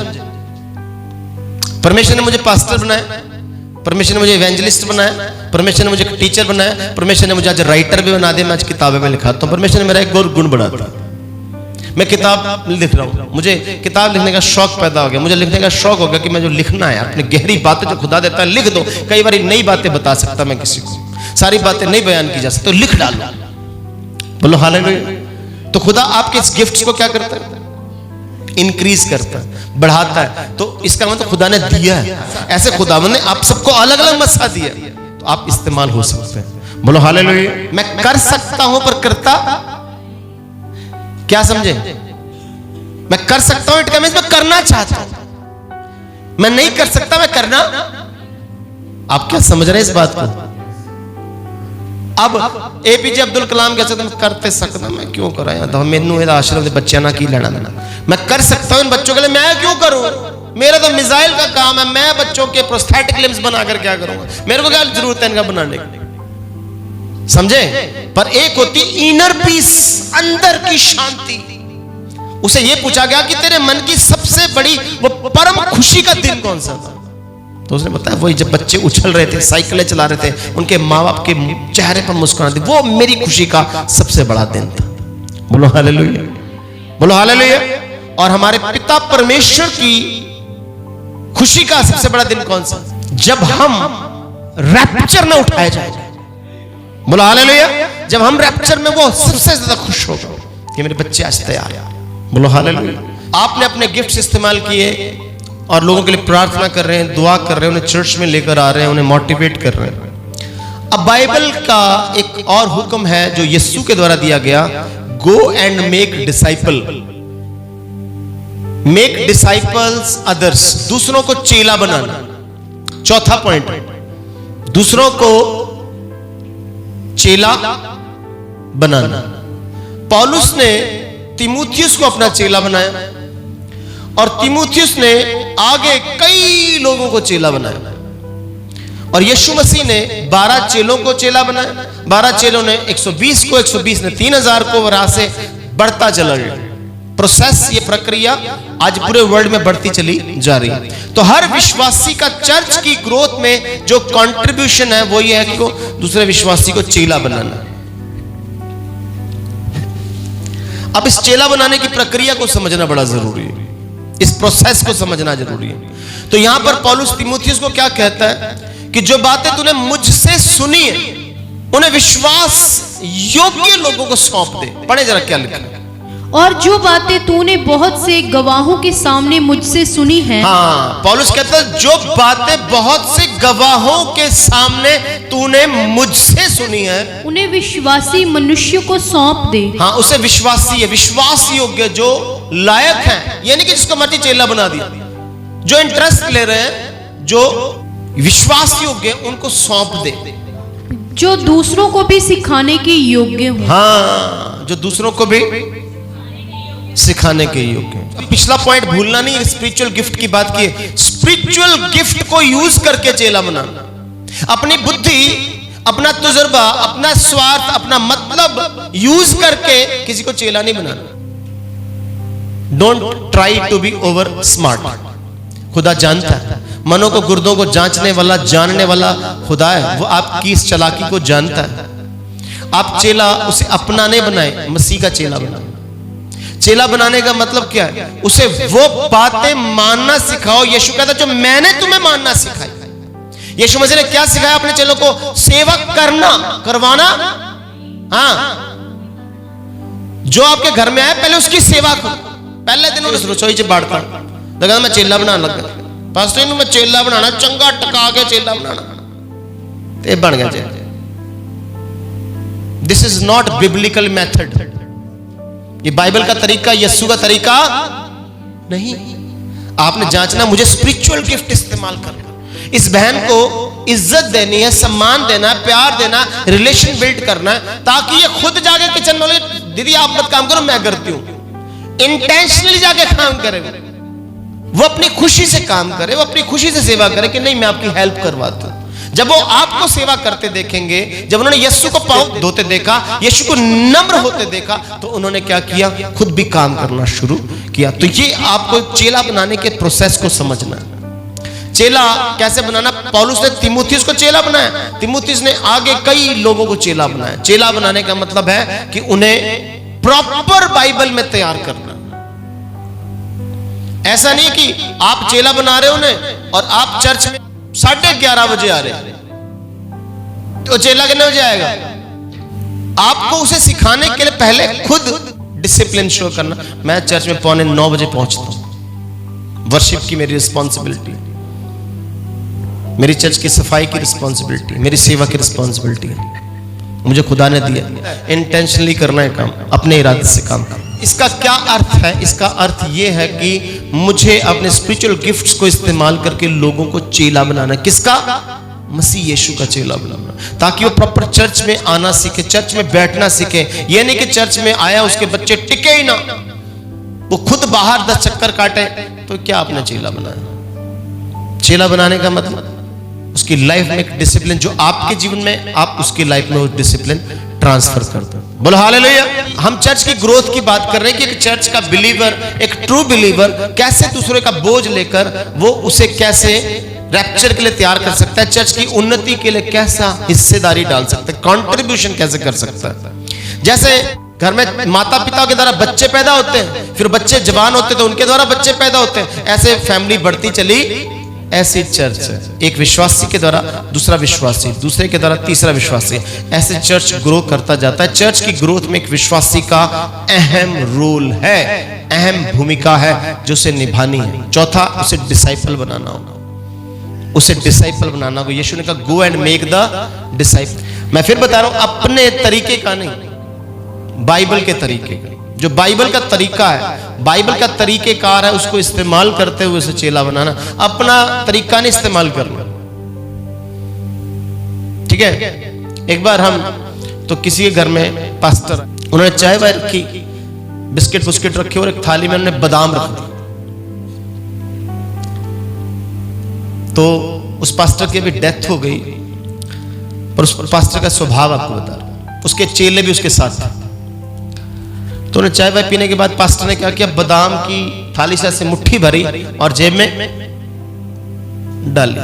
Speaker 3: परमेश्वर ने मुझे पास्टर बनाया, परमेश्वर ने मुझे इवेंजलिस्ट बनाया, परमेश्वर ने मुझे टीचर बनाया, परमेश्वर ने मुझे आज राइटर भी बना दिया, मैं आज किताबें में लिखाता हूं। परमेश्वर ने मेरा एक और गुण बढ़ा दिया, मैं किताब लिख रहा हूं, मुझे किताब लिखने का शौक पैदा हो गया। मुझे लिखने का शौक हो गया कि मैं जो लिखना है अपनी गहरी बातें जो खुदा देता है लिख दो। कई बार नई बातें बता सकता मैं किसी को, सारी बातें नहीं बयान की जा सकती, तो लिख डालो। बोलो हालेलुया। तो खुदा आपके इस गिफ्ट्स को क्या करता है, इंक्रीज करता है, बढ़ाता है। तो इसका मतलब खुदा ने दिया है। ऐसे खुदावंद ने आप सबको अलग अलग मसा दिया, तो आप इस्तेमाल हो सकते हैं। बोलो हालेलुया। मैं कर सकता हूं पर करता, क्या समझे? मैं कर सकता हूं इट मींस मैं करना चाहता हूं, मैं नहीं कर सकता मैं करना। आप क्या समझ रहे हैं इस बात को? अब एपीजे अब्दुल कलाम कह सकते मैं करते सकता, मैं क्यों कराया था, मैनू ये आश्रम के बच्चों ना की लेना देना, मैं कर सकता हूं इन बच्चों के लिए, मैं क्यों करूं, मेरा तो मिसाइल का काम है, मैं बच्चों के प्रोस्थेटिक लिम्स बनाकर क्या करूंगा, मेरे को क्या जरूरत है इनका बनाने की। समझे? पर एक होती इनर पीस, अंदर की शांति। उसे यह पूछा गया कि तेरे मन की सबसे बड़ी वो परम खुशी का दिन कौन सा था? तो उसने बताया वही जब बच्चे उछल रहे थे, साइकिलें चला रहे थे, उनके माँ बाप के चेहरे पर मुस्कुराहट थी, वो मेरी खुशी का सबसे बड़ा दिन था। बोलो हालेलुया, बोलो हालेलुया। और हमारे पिता परमेश्वर की खुशी का सबसे बड़ा दिन कौन सा? जब हम रैप्चर में उठाए जाएंगे। बोलो हालेलुया। जब हम रैप्चर में वो सबसे ज्यादा खुश होगा कि मेरे बच्चे आज तैयार हैं। बोलो हालेलुया। आपने अपने गिफ्ट्स इस्तेमाल किए और लोगों के लिए प्रार्थना कर रहे हैं, दुआ कर रहे हैं, उन्हें चर्च में लेकर आ रहे हैं, उन्हें मोटिवेट कर रहे हैं। अब बाइबल का एक और हुक्म है जो यीशु के द्वारा दिया गया, go and make disciple, make disciples others, दूसरों को चेला बनाना। चौथा पॉइंट, दूसरों को चेला बनाना। पौलुस ने तीमुथियुस को अपना चेला बनाया और तीमुथियुस ने आगे कई लोगों को चेला बनाया और यीशु मसीह ने 12 चेलों को चेला बनाया। 12 चेलों ने 120 को, 120 ने 3000 को, राह से बढ़ता चला गया। प्रोसेस, ये प्रक्रिया आज पूरे वर्ल्ड में बढ़ती चली जा रही है। तो हर विश्वासी का चर्च की ग्रोथ में जो कंट्रीब्यूशन है वो ये है कि दूसरे विश्वासी को चेला बनाना। अब इस चेला बनाने की प्रक्रिया को समझना बड़ा जरूरी है, इस प्रोसेस को समझना जरूरी है। तो यहां पर पौलुस तीमुथियुस को क्या कहता है कि जो बातें तूने मुझसे सुनी है उन्हें विश्वास योग्य लोगों को सौंप दे। पढ़े जरा क्या लिखा है।
Speaker 1: और जो बातें तूने बहुत से गवाहों के सामने मुझसे सुनी हैं।
Speaker 3: हाँ, पौलुस कहता है जो बातें बहुत से गवाहों के सामने तूने मुझसे सुनी है
Speaker 1: उन्हें विश्वासी मनुष्य को सौंप दे।
Speaker 3: हाँ, उसे विश्वासी है, विश्वास योग्य, जो लायक है, यानी कि जिसको मर्जी चेला बना दिया, जो इंटरेस्ट ले रहे हैं, जो विश्वास योग्य, उनको सौंप दे,
Speaker 1: जो दूसरों को भी सिखाने के योग्य हो।
Speaker 3: हाँ, जो दूसरों को भी सिखाने के योग्य। पिछला पॉइंट भूलना नहीं, स्पिरिचुअल गिफ्ट की बात की। स्पिरिचुअल गिफ्ट को यूज करके चेला बनाना, अपनी बुद्धि, अपना तजुर्बा, अपना स्वार्थ, अपना मतलब यूज करके किसी को चेला नहीं बनाना। Don't try to be over smart. खुदा जानता है, मनों को, गुर्दों को जांचने वाला, जानने वाला खुदा है। वो आपकी इस चालाकी को जानता है। आप चेला उसे अपना नहीं बनाए, मसीह का चेला बनाए। चेला बनाने का मतलब क्या है? उसे वो बातें मानना सिखाओ। यीशु कहता जो मैंने तुम्हें मानना सिखाई। यीशु मसीह ने क्या सिखाया अपने चेलों को? सेवा करना, करवाना। हाँ, जो आपके घर में आए पहले उसकी सेवा करो। पहले दिन उस रसोई च बाड़ता तो कहता मैं चेला बनाने लगा, पास्टर इनू मैं चेला बनाना, चंगा टका के चेला बनाना, ते बन गया चेला। This is not biblical method, ये बाइबल का तरीका, यीशु का तरीका नहीं। आपने जांचना, मुझे स्पिरिचुअल गिफ्ट इस्तेमाल करना, इस बहन को इज्जत देनी है, सम्मान देना है, प्यार देना, रिलेशन बिल्ड करना है, ताकि ये खुद जाके किचन में बोले दीदी आप मत काम करो मैं करती हूं। इंटेंशनली जाके काम करे, वो अपनी खुशी से काम करे, वो अपनी खुशी से सेवा करे कि नहीं मैं आपकी हेल्प करवाता हूं। जब वो आपको सेवा करते देखेंगे, जब उन्होंने यीशु को पांव धोते देखा, यीशु को नम्र होते देखा, तो उन्होंने क्या किया, खुद भी काम करना शुरू किया। तो ये आपको चेला बनाने के प्रोसेस को समझना है। चेला कैसे बनाना, पौलुस ने तीमुथियुस को चेला बनाया, तीमुथियुस ने आगे कई लोगों को चेला बनाया। चेला बनाने का मतलब है कि उन्हें प्रॉपर बाइबल में तैयार करना। ऐसा नहीं कि आप चेला बना रहे हो उन्हें और आप चर्च में 11:30 बजे आ रहे हैं, तो चेला कितने बजे आएगा? आपको उसे सिखाने के लिए पहले खुद डिसिप्लिन शो करना। मैं चर्च में 8:45 बजे पहुंचता हूं, वर्शिप की मेरी रिस्पॉन्सिबिलिटी, मेरी चर्च की सफाई की रिस्पॉन्सिबिलिटी, मेरी सेवा की रिस्पॉन्सिबिलिटी मुझे खुदा ने दिया। इंटेंशनली करना है काम, अपने इरादे से काम करना। इसका क्या अर्थ है? इसका अर्थ यह है कि मुझे अपने स्पिरिचुअल गिफ्ट्स को इस्तेमाल करके लोगों को चेला बनाना। किसका? मसीह यीशु का चेला बनाना, ताकि वो प्रॉपर चर्च में आना सीखे, चर्च में बैठना सीखे। यह नहीं कि चर्च में आया उसके बच्चे टिके ही ना, वो खुद बाहर 10 चक्कर काटे, तो क्या आपने चेला बनाया? चेला बनाने का मतलब उसकी लाइफ में एक डिसिप्लिन, जो आपके जीवन में आप उसकी लाइफ में वो डिसिप्लिन ट्रांसफर कर दो। बोलो हालेलुया। हम चर्च की ग्रोथ की बात कर रहे हैं कि एक चर्च का बिलीवर, एक ट्रू बिलीवर कैसे दूसरे का बोझ लेकर वो उसे कैसे रैप्चर के लिए तैयार कर सकता है, चर्च की उन्नति के लिए कैसा हिस्सेदारी डाल सकता है, कंट्रीब्यूशन कैसे कर सकता है। जैसे घर में माता पिता के द्वारा बच्चे पैदा होते हैं, फिर बच्चे जवान होते हैं तो उनके द्वारा बच्चे पैदा होते हैं, ऐसे फैमिली बढ़ती चली, ऐसी चर्च है। एक विश्वासी के द्वारा दूसरा विश्वासी, दूसरे के द्वारा तीसरा विश्वासी, ऐसे चर्च ग्रो करता जाता है। चर्च की ग्रोथ में एक विश्वासी का अहम रोल है, अहम भूमिका है जो उसे निभानी है। चौथा, उसे डिसाइपल बनाना होगा, उसे डिसाइपल बनाना होगा। यीशु ने कहा go and make the disciple. मैं फिर बता रहा हूं, अपने तरीके का नहीं, बाइबल के तरीके का। जो बाइबल का तरीका है, बाइबल का तरीकेकार है, उसको इस्तेमाल करते हुए उसे चेला बनाना। अपना तरीका नहीं इस्तेमाल करना, ठीक है। एक बार हम तो किसी के घर में पास्टर, उन्होंने चाय वाय रखी, बिस्किट बुस्किट रखे और एक थाली में उन्होंने बादाम रख दी। तो उस पास्टर की भी डेथ हो गई, और उस पास्टर का स्वभाव आपको बता रहा हूं, उसके चेले भी उसके साथ थे। तो उन्हें चाय वाय पीने के बाद पास्टर ने क्या किया, बादाम की थाली से मुट्ठी भरी और जेब में डाली।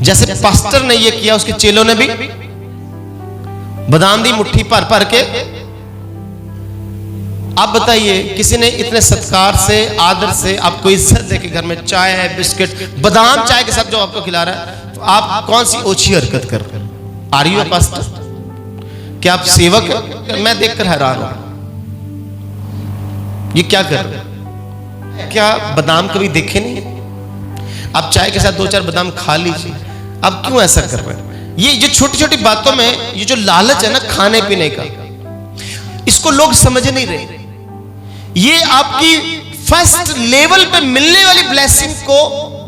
Speaker 3: जैसे पास्टर ने ये किया, उसके चेलों ने भी बादाम दी मुट्ठी भर भर के। आप बताइए, किसी ने इतने सत्कार से, आदर से आपको इज्जत देके घर में चाय है, बिस्किट, बादाम चाय के साथ जो आपको खिला रहा है, तो आप कौन सी ओछी हरकत कर रहे हैं? Are you a pastor? क्या आप सेवक हैं? मैं देखकर हैरान हूं, ये क्या कर रहे हैं? क्या बादाम कभी देखे नहीं? आप चाय के साथ 2-4 बादाम खा लीजिए, आप क्यों ऐसा कर रहे हैं? ये जो छोटी छोटी बातों में ये जो लालच है ना खाने पीने का, इसको लोग समझ नहीं रहे। ये आपकी फर्स्ट लेवल पे मिलने वाली ब्लेसिंग को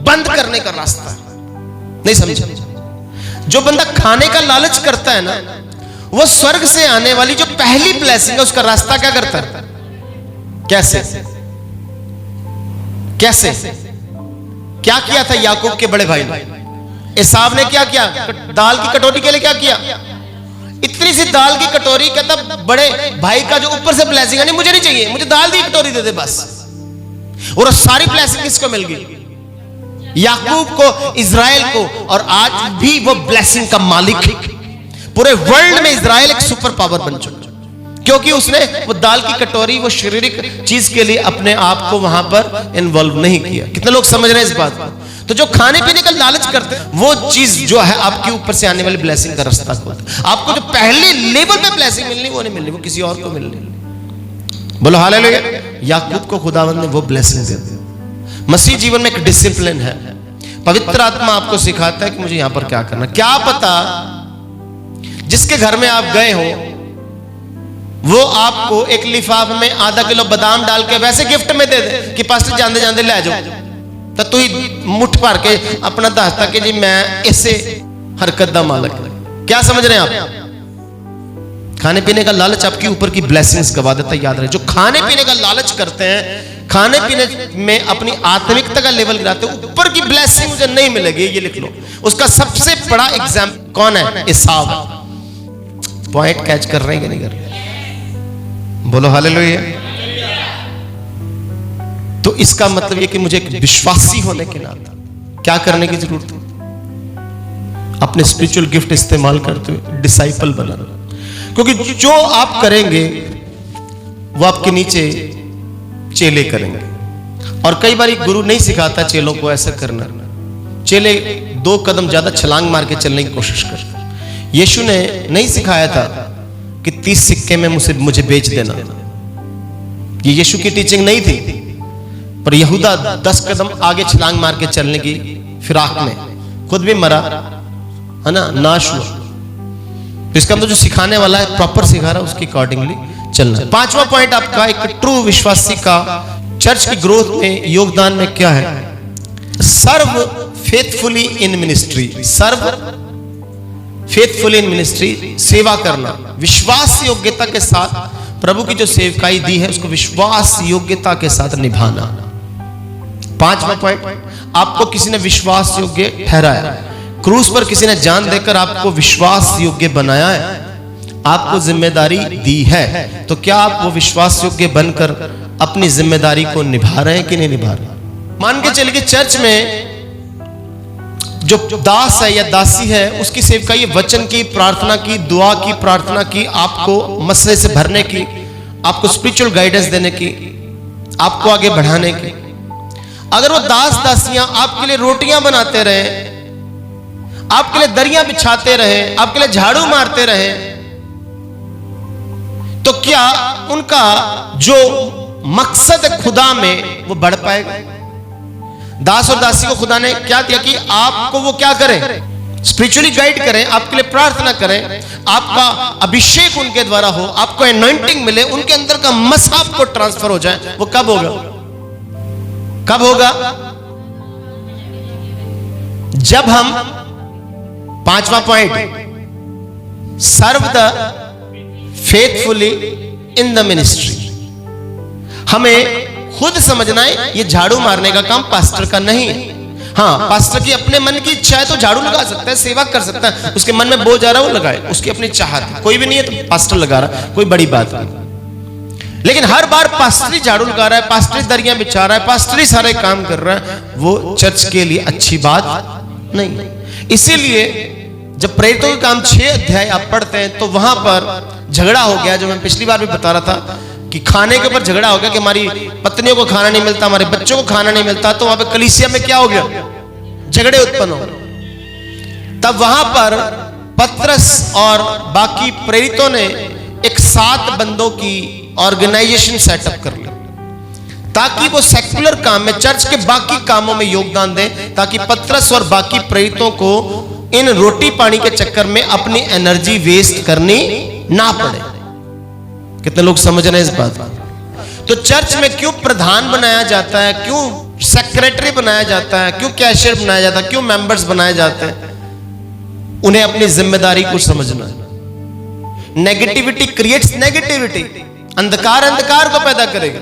Speaker 3: बंद करने का रास्ता है, नहीं समझा? जो बंदा खाने का लालच करता है ना, वो स्वर्ग से आने वाली जो पहली ब्लेसिंग है उसका रास्ता क्या करता है? कैसे कैसे? क्या किया था याकूब के बड़े भाई ने? एसाव ने क्या किया? दाल की कटोरी के लिए क्या किया? इतनी सी दाल की कटोरी, कहता बड़े भाई का जो ऊपर से ब्लेसिंग है, नहीं मुझे नहीं चाहिए, मुझे दाल की कटोरी दे दे बस। और सारी ब्लेसिंग किसको मिल गई? याकूब को, इजराइल को। और आज भी वो ब्लेसिंग का मालिक, पूरे वर्ल्ड में इजराइल एक सुपर पावर बन चुका, क्योंकि उसने वो दाल की कटोरी, वो शारीरिक चीज के लिए अपने आप को वहां पर इन्वॉल्व नहीं किया। कितने लोग समझ रहे हैं इस बात को? तो जो खाने पीने का लालच करते हैं, वो चीज जो है आपके ऊपर से आने वाली ब्लेसिंग का रास्ता खोलता है। आपको जो पहले लेवल पे ब्लेसिंग मिलनी वो नहीं मिलनी, वो किसी और को मिलनी। बोलो हालेलुया। याकूब को खुदावंद ने वो ब्लेसिंग दे दी। मसीह जीवन में एक डिसिप्लिन है। पवित्र आत्मा आपको सिखाता है कि मुझे यहां पर क्या करना। क्या पता जिसके घर में आप गए हो वो आपको एक लिफाफे में आधा किलो बादाम डाल के वैसे गिफ्ट में दे दे कि पास्टर जांदे जांदे ले जाओ, तो तू ही मुठ भर के अपना दसता कि जी मैं ऐसे हरकत दा मालक। क्या समझ रहे हैं आप? खाने पीने का लालच आपके ऊपर की ब्लेसिंग्स गवा देता है। याद रहे, जो खाने पीने का लालच करते हैं, खाने पीने में अपनी आत्मिकता का लेवल गिराते हैं, ऊपर की ब्लेसिंग मुझे नहीं मिलेगी, ये लिख लो। उसका सबसे बड़ा एग्जाम्पल कौन है? एसाव। पॉइंट कैच कर रहे हैं कि नहीं कर रहे? बोलो हालेलुया। तो इसका मतलब ये कि मुझे एक विश्वासी होने के नाते क्या करने की जरूरत है? अपने स्पिरिचुअल गिफ्ट इस्तेमाल करते हुए डिसाइपल बनाना। क्योंकि जो आप करेंगे वो आपके नीचे चेले करेंगे। और कई बार गुरु नहीं सिखाता चेलों को ऐसा करना। चेले 2 कदम ज्यादा छलांग मार के चलने की कोशिश करते। यीशु ने नहीं सिखाया था कि 30 सिक्के में मुझे बेच देना। ये यीशु की टीचिंग नहीं थी। पर यहूदा 10 कदम आगे छलांग मार के चलने की फिराक में खुद भी मरा, है ना, नाश हुआ। तो इसका मतलब जो सिखाने वाला है प्रॉपर सिखा रहा है, उसके अकॉर्डिंगली चलना। 5वां पॉइंट आपका एक ट्रू विश्वासी का चर्च की ग्रोथ में योगदान में क्या है? Serve faithfully in ministry. Serve faithfully in ministry, सेवा करना। विश्वास योग्यता के साथ प्रभु की जो सेवकाई दी है उसको विश्वास योग्यता के साथ निभाना। 5वां पॉइंट, आपको किसी ने विश्वास योग्य ठहराया। क्रूस पर किसी ने जान देकर आपको विश्वास योग्य बनाया है, आपको जिम्मेदारी दी है। तो क्या आप वो विश्वास योग्य बनकर अपनी जिम्मेदारी को निभा रहे हैं कि नहीं निभा रहे? मान के चलिए चर्च में जो दास है या दासी है, उसकी सेवकाई वचन की, प्रार्थना की, दुआ की, प्रार्थना की, आपको मसले से भरने की, आपको स्पिरिचुअल गाइडेंस देने की, आपको आगे बढ़ाने की। अगर वो दास दासियां आपके लिए रोटियां बनाते रहे, आपके लिए दरियां बिछाते रहे, आपके लिए झाड़ू मारते रहे, तो क्या उनका जो मकसद है खुदा में वो बढ़ पाएगा? दास और दासी को खुदा ने क्या दिया कि आपको वो क्या करें? स्पिरिचुअली गाइड करें, आपके लिए प्रार्थना करें, आपका अभिषेक उनके द्वारा हो, आपको एनॉइंटिंग मिले, उनके अंदर का मसा आपको ट्रांसफर हो जाए। वो कब होगा? कब होगा? जब हम 5वां point, serve the faithfully in the ministry. हमें खुद समझना है ये झाड़ू मारने का काम पास्टर का नहीं है। हाँ, पास्टर की अपने मन की इच्छा है तो झाड़ू लगा सकता है, सेवा कर सकता है, उसके मन में बोझ आ रहा है वो लगाए, उसकी अपनी चाहत है। कोई भी नहीं है तो पास्टर लगा रहा है, कोई बड़ी बात नहीं। लेकिन हर बार पास्टरी झाड़ू लगा रहा है, पास्टरी दरियां बिछा रहा है, पास्टरी सारे काम कर रहा है, वो चर्च के लिए अच्छी बात नहीं। इसीलिए जब प्रेरितों के काम 6 अध्याय आप पढ़ते हैं तो वहां पर झगड़ा हो गया, जो मैं पिछली बार भी बता रहा था कि खाने के ऊपर झगड़ा हो गया कि हमारी पत्नियों को खाना नहीं मिलता, हमारे बच्चों को खाना नहीं मिलता। तो वहां पे कलीसिया में क्या हो गया? झगड़े उत्पन्न हो। तब वहां पर पतरस और बाकी प्रेरितों ने एक 7 बंदों की ऑर्गेनाइजेशन सेटअप कर ली ताकि वो सेक्युलर काम में, चर्च के बाकी कामों में योगदान दें, ताकि पतरस और बाकी प्रेरितों को इन रोटी पानी के चक्कर में अपनी एनर्जी वेस्ट करनी ना पड़े। कितने लोग समझ रहे हैं इस बात? तो चर्च में क्यों प्रधान बनाया जाता है, क्यों सेक्रेटरी बनाया जाता है, क्यों कैशियर बनाया जाता है, क्यों मेंबर्स बनाए जाते हैं? उन्हें अपनी जिम्मेदारी को समझना है। नेगेटिविटी क्रिएट्स नेगेटिविटी, अंधकार अंधकार को पैदा करेगा।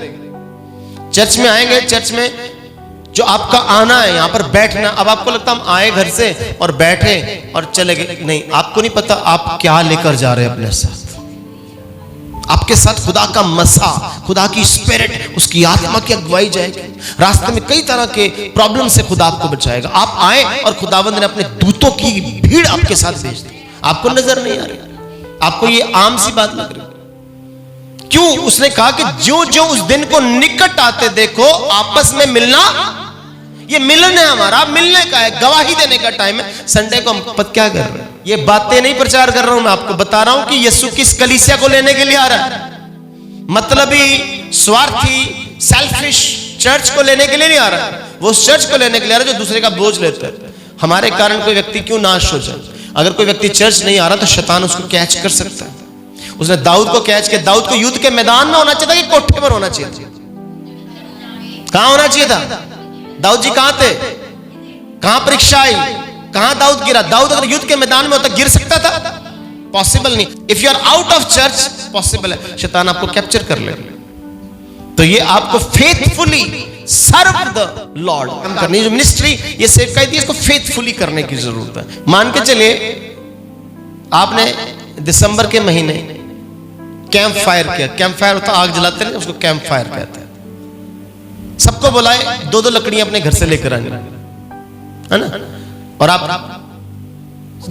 Speaker 3: चर्च में आएंगे, चर्च में जो आपका आना है, यहां पर बैठना, अब आपको लगता हम आए घर से और बैठे और चले गए, नहीं, आपको नहीं पता आप क्या लेकर जा रहे हैं अपने साथ। आपके साथ खुदा का मसा, खुदा की स्पिरिट, उसकी आत्मा की अगुवाई जाएगी। रास्ते में कई तरह के प्रॉब्लम से खुदा आपको बचाएगा। आप आए और खुदावंद ने अपने दूतों की भीड़ आपके साथ भेज दी, आपको नजर नहीं आ रही, आपको ये आम सी बात लग रही। क्यों? उसने कहा कि जो जो उस दिन को निकट आते देखो, आपस में मिलना, ये मिलन है हमारा, मिलने का है, गवाही देने का टाइम है। संडे को हम क्या कर रहे हैं? ये बातें नहीं प्रचार कर रहा हूं, मैं आपको बता रहा हूं कि यीशु किस कलीसिया को लेने के लिए आ रहा है। मतलबी, स्वार्थी, सेल्फिश चर्च को लेने के लिए नहीं आ रहा, वो उस चर्च को लेने के लिए आ रहा जो दूसरे का बोझ लेता है। हमारे कारण कोई व्यक्ति क्यों नाश हो जाए? अगर कोई व्यक्ति चर्च नहीं आ रहा तो शैतान उसको कैच कर सकता है। उसने दाऊद को कैच किया। दाऊद को युद्ध के मैदान में होना चाहिए था कि कोठे पर होना चाहिए था? कहां होना चाहिए था? दाऊद जी कहां थे? कहां परीक्षा आई? कहां दाऊद गिरा? दाऊद अगर युद्ध के मैदान में होता गिर सकता था? पॉसिबल नहीं। If you are out of church, possible है शैतान आपको कैप्चर कर ले। तो ये आपको फेथफुली सर्व द लॉर्ड करनी, जो मिनिस्ट्री ये सेवकाई थी, इसको फेथफुली करने की जरूरत है। मान के चलिए आपने दिसंबर के महीने कैंप फायर किया। कैंप फायर होता आग जलाते हैं, उसको कैंप फायर कहते हैं। सबको बुलाए, 2-2 लकड़ियां अपने घर से लेकर आए, है ना? और आप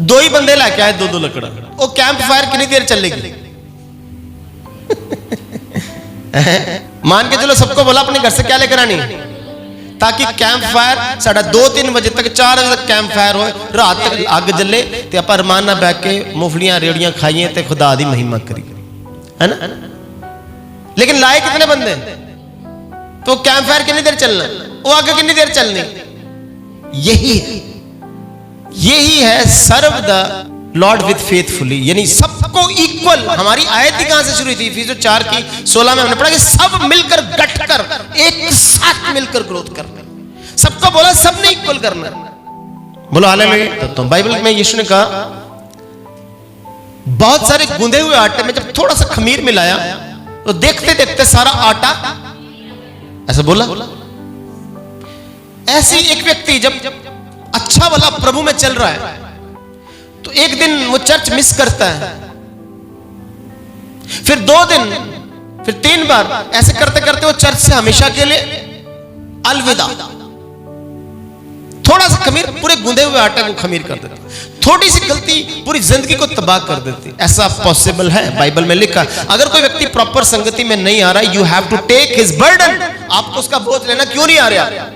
Speaker 3: 2 ही बंदे लाके आए, 2-2 लकड़ा। वो कैंप फायर कितनी देर चलेगी? मान के चलो सबको बोला अपने घर से क्या लेकर आनी, ताकि कैंप फायर साढ़ा 2-3 बजे तक, 4 बजे तक कैंप फायर हो, रात तक अग जले ते आप अरमान ना बैठ के मूंगफलियां रेड़ियां खाइए ते खुदा दी महिमा करिए, है ना? लेकिन लाए कितने बंदे? तो कैंप फायर कितनी देर चलना, वो आगे कितनी देर चलनी? यही है serve the lord with faithfully, यानी सबको इक्वल। हमारी आयत ही कहां से शुरू हुई थी? इफिसियों 4:16 में हमने पढ़ा कि सब मिलकर गठकर एक साथ मिलकर ग्रोथ करना। सबको बोला सबने इक्वल करना। बोलो हालेलुया। तो बाइबल में यीशु ने कहा बहुत सारे गूंदे हुए आटे में जब थोड़ा सा खमीर मिलाया तो देखते देखते सारा आटा, ऐसा बोला। ऐसे एक व्यक्ति जब अच्छा वाला प्रभु में चल रहा है तो एक दिन वो चर्च मिस करता है, फिर 2 दिन, फिर 3 बार, ऐसे करते करते वो चर्च से हमेशा के लिए अलविदा। थोड़ा सा खमीर पूरे गूंदे हुए आटे को खमीर कर देता, थोड़ी सी गलती पूरी जिंदगी को तबाह कर देती। ऐसा पॉसिबल है, बाइबल में लिखा। अगर कोई व्यक्ति प्रॉपर संगति में नहीं आ रहा, you have to take his burden. आपको उसका बोझ लेना क्यों नहीं आ रहा?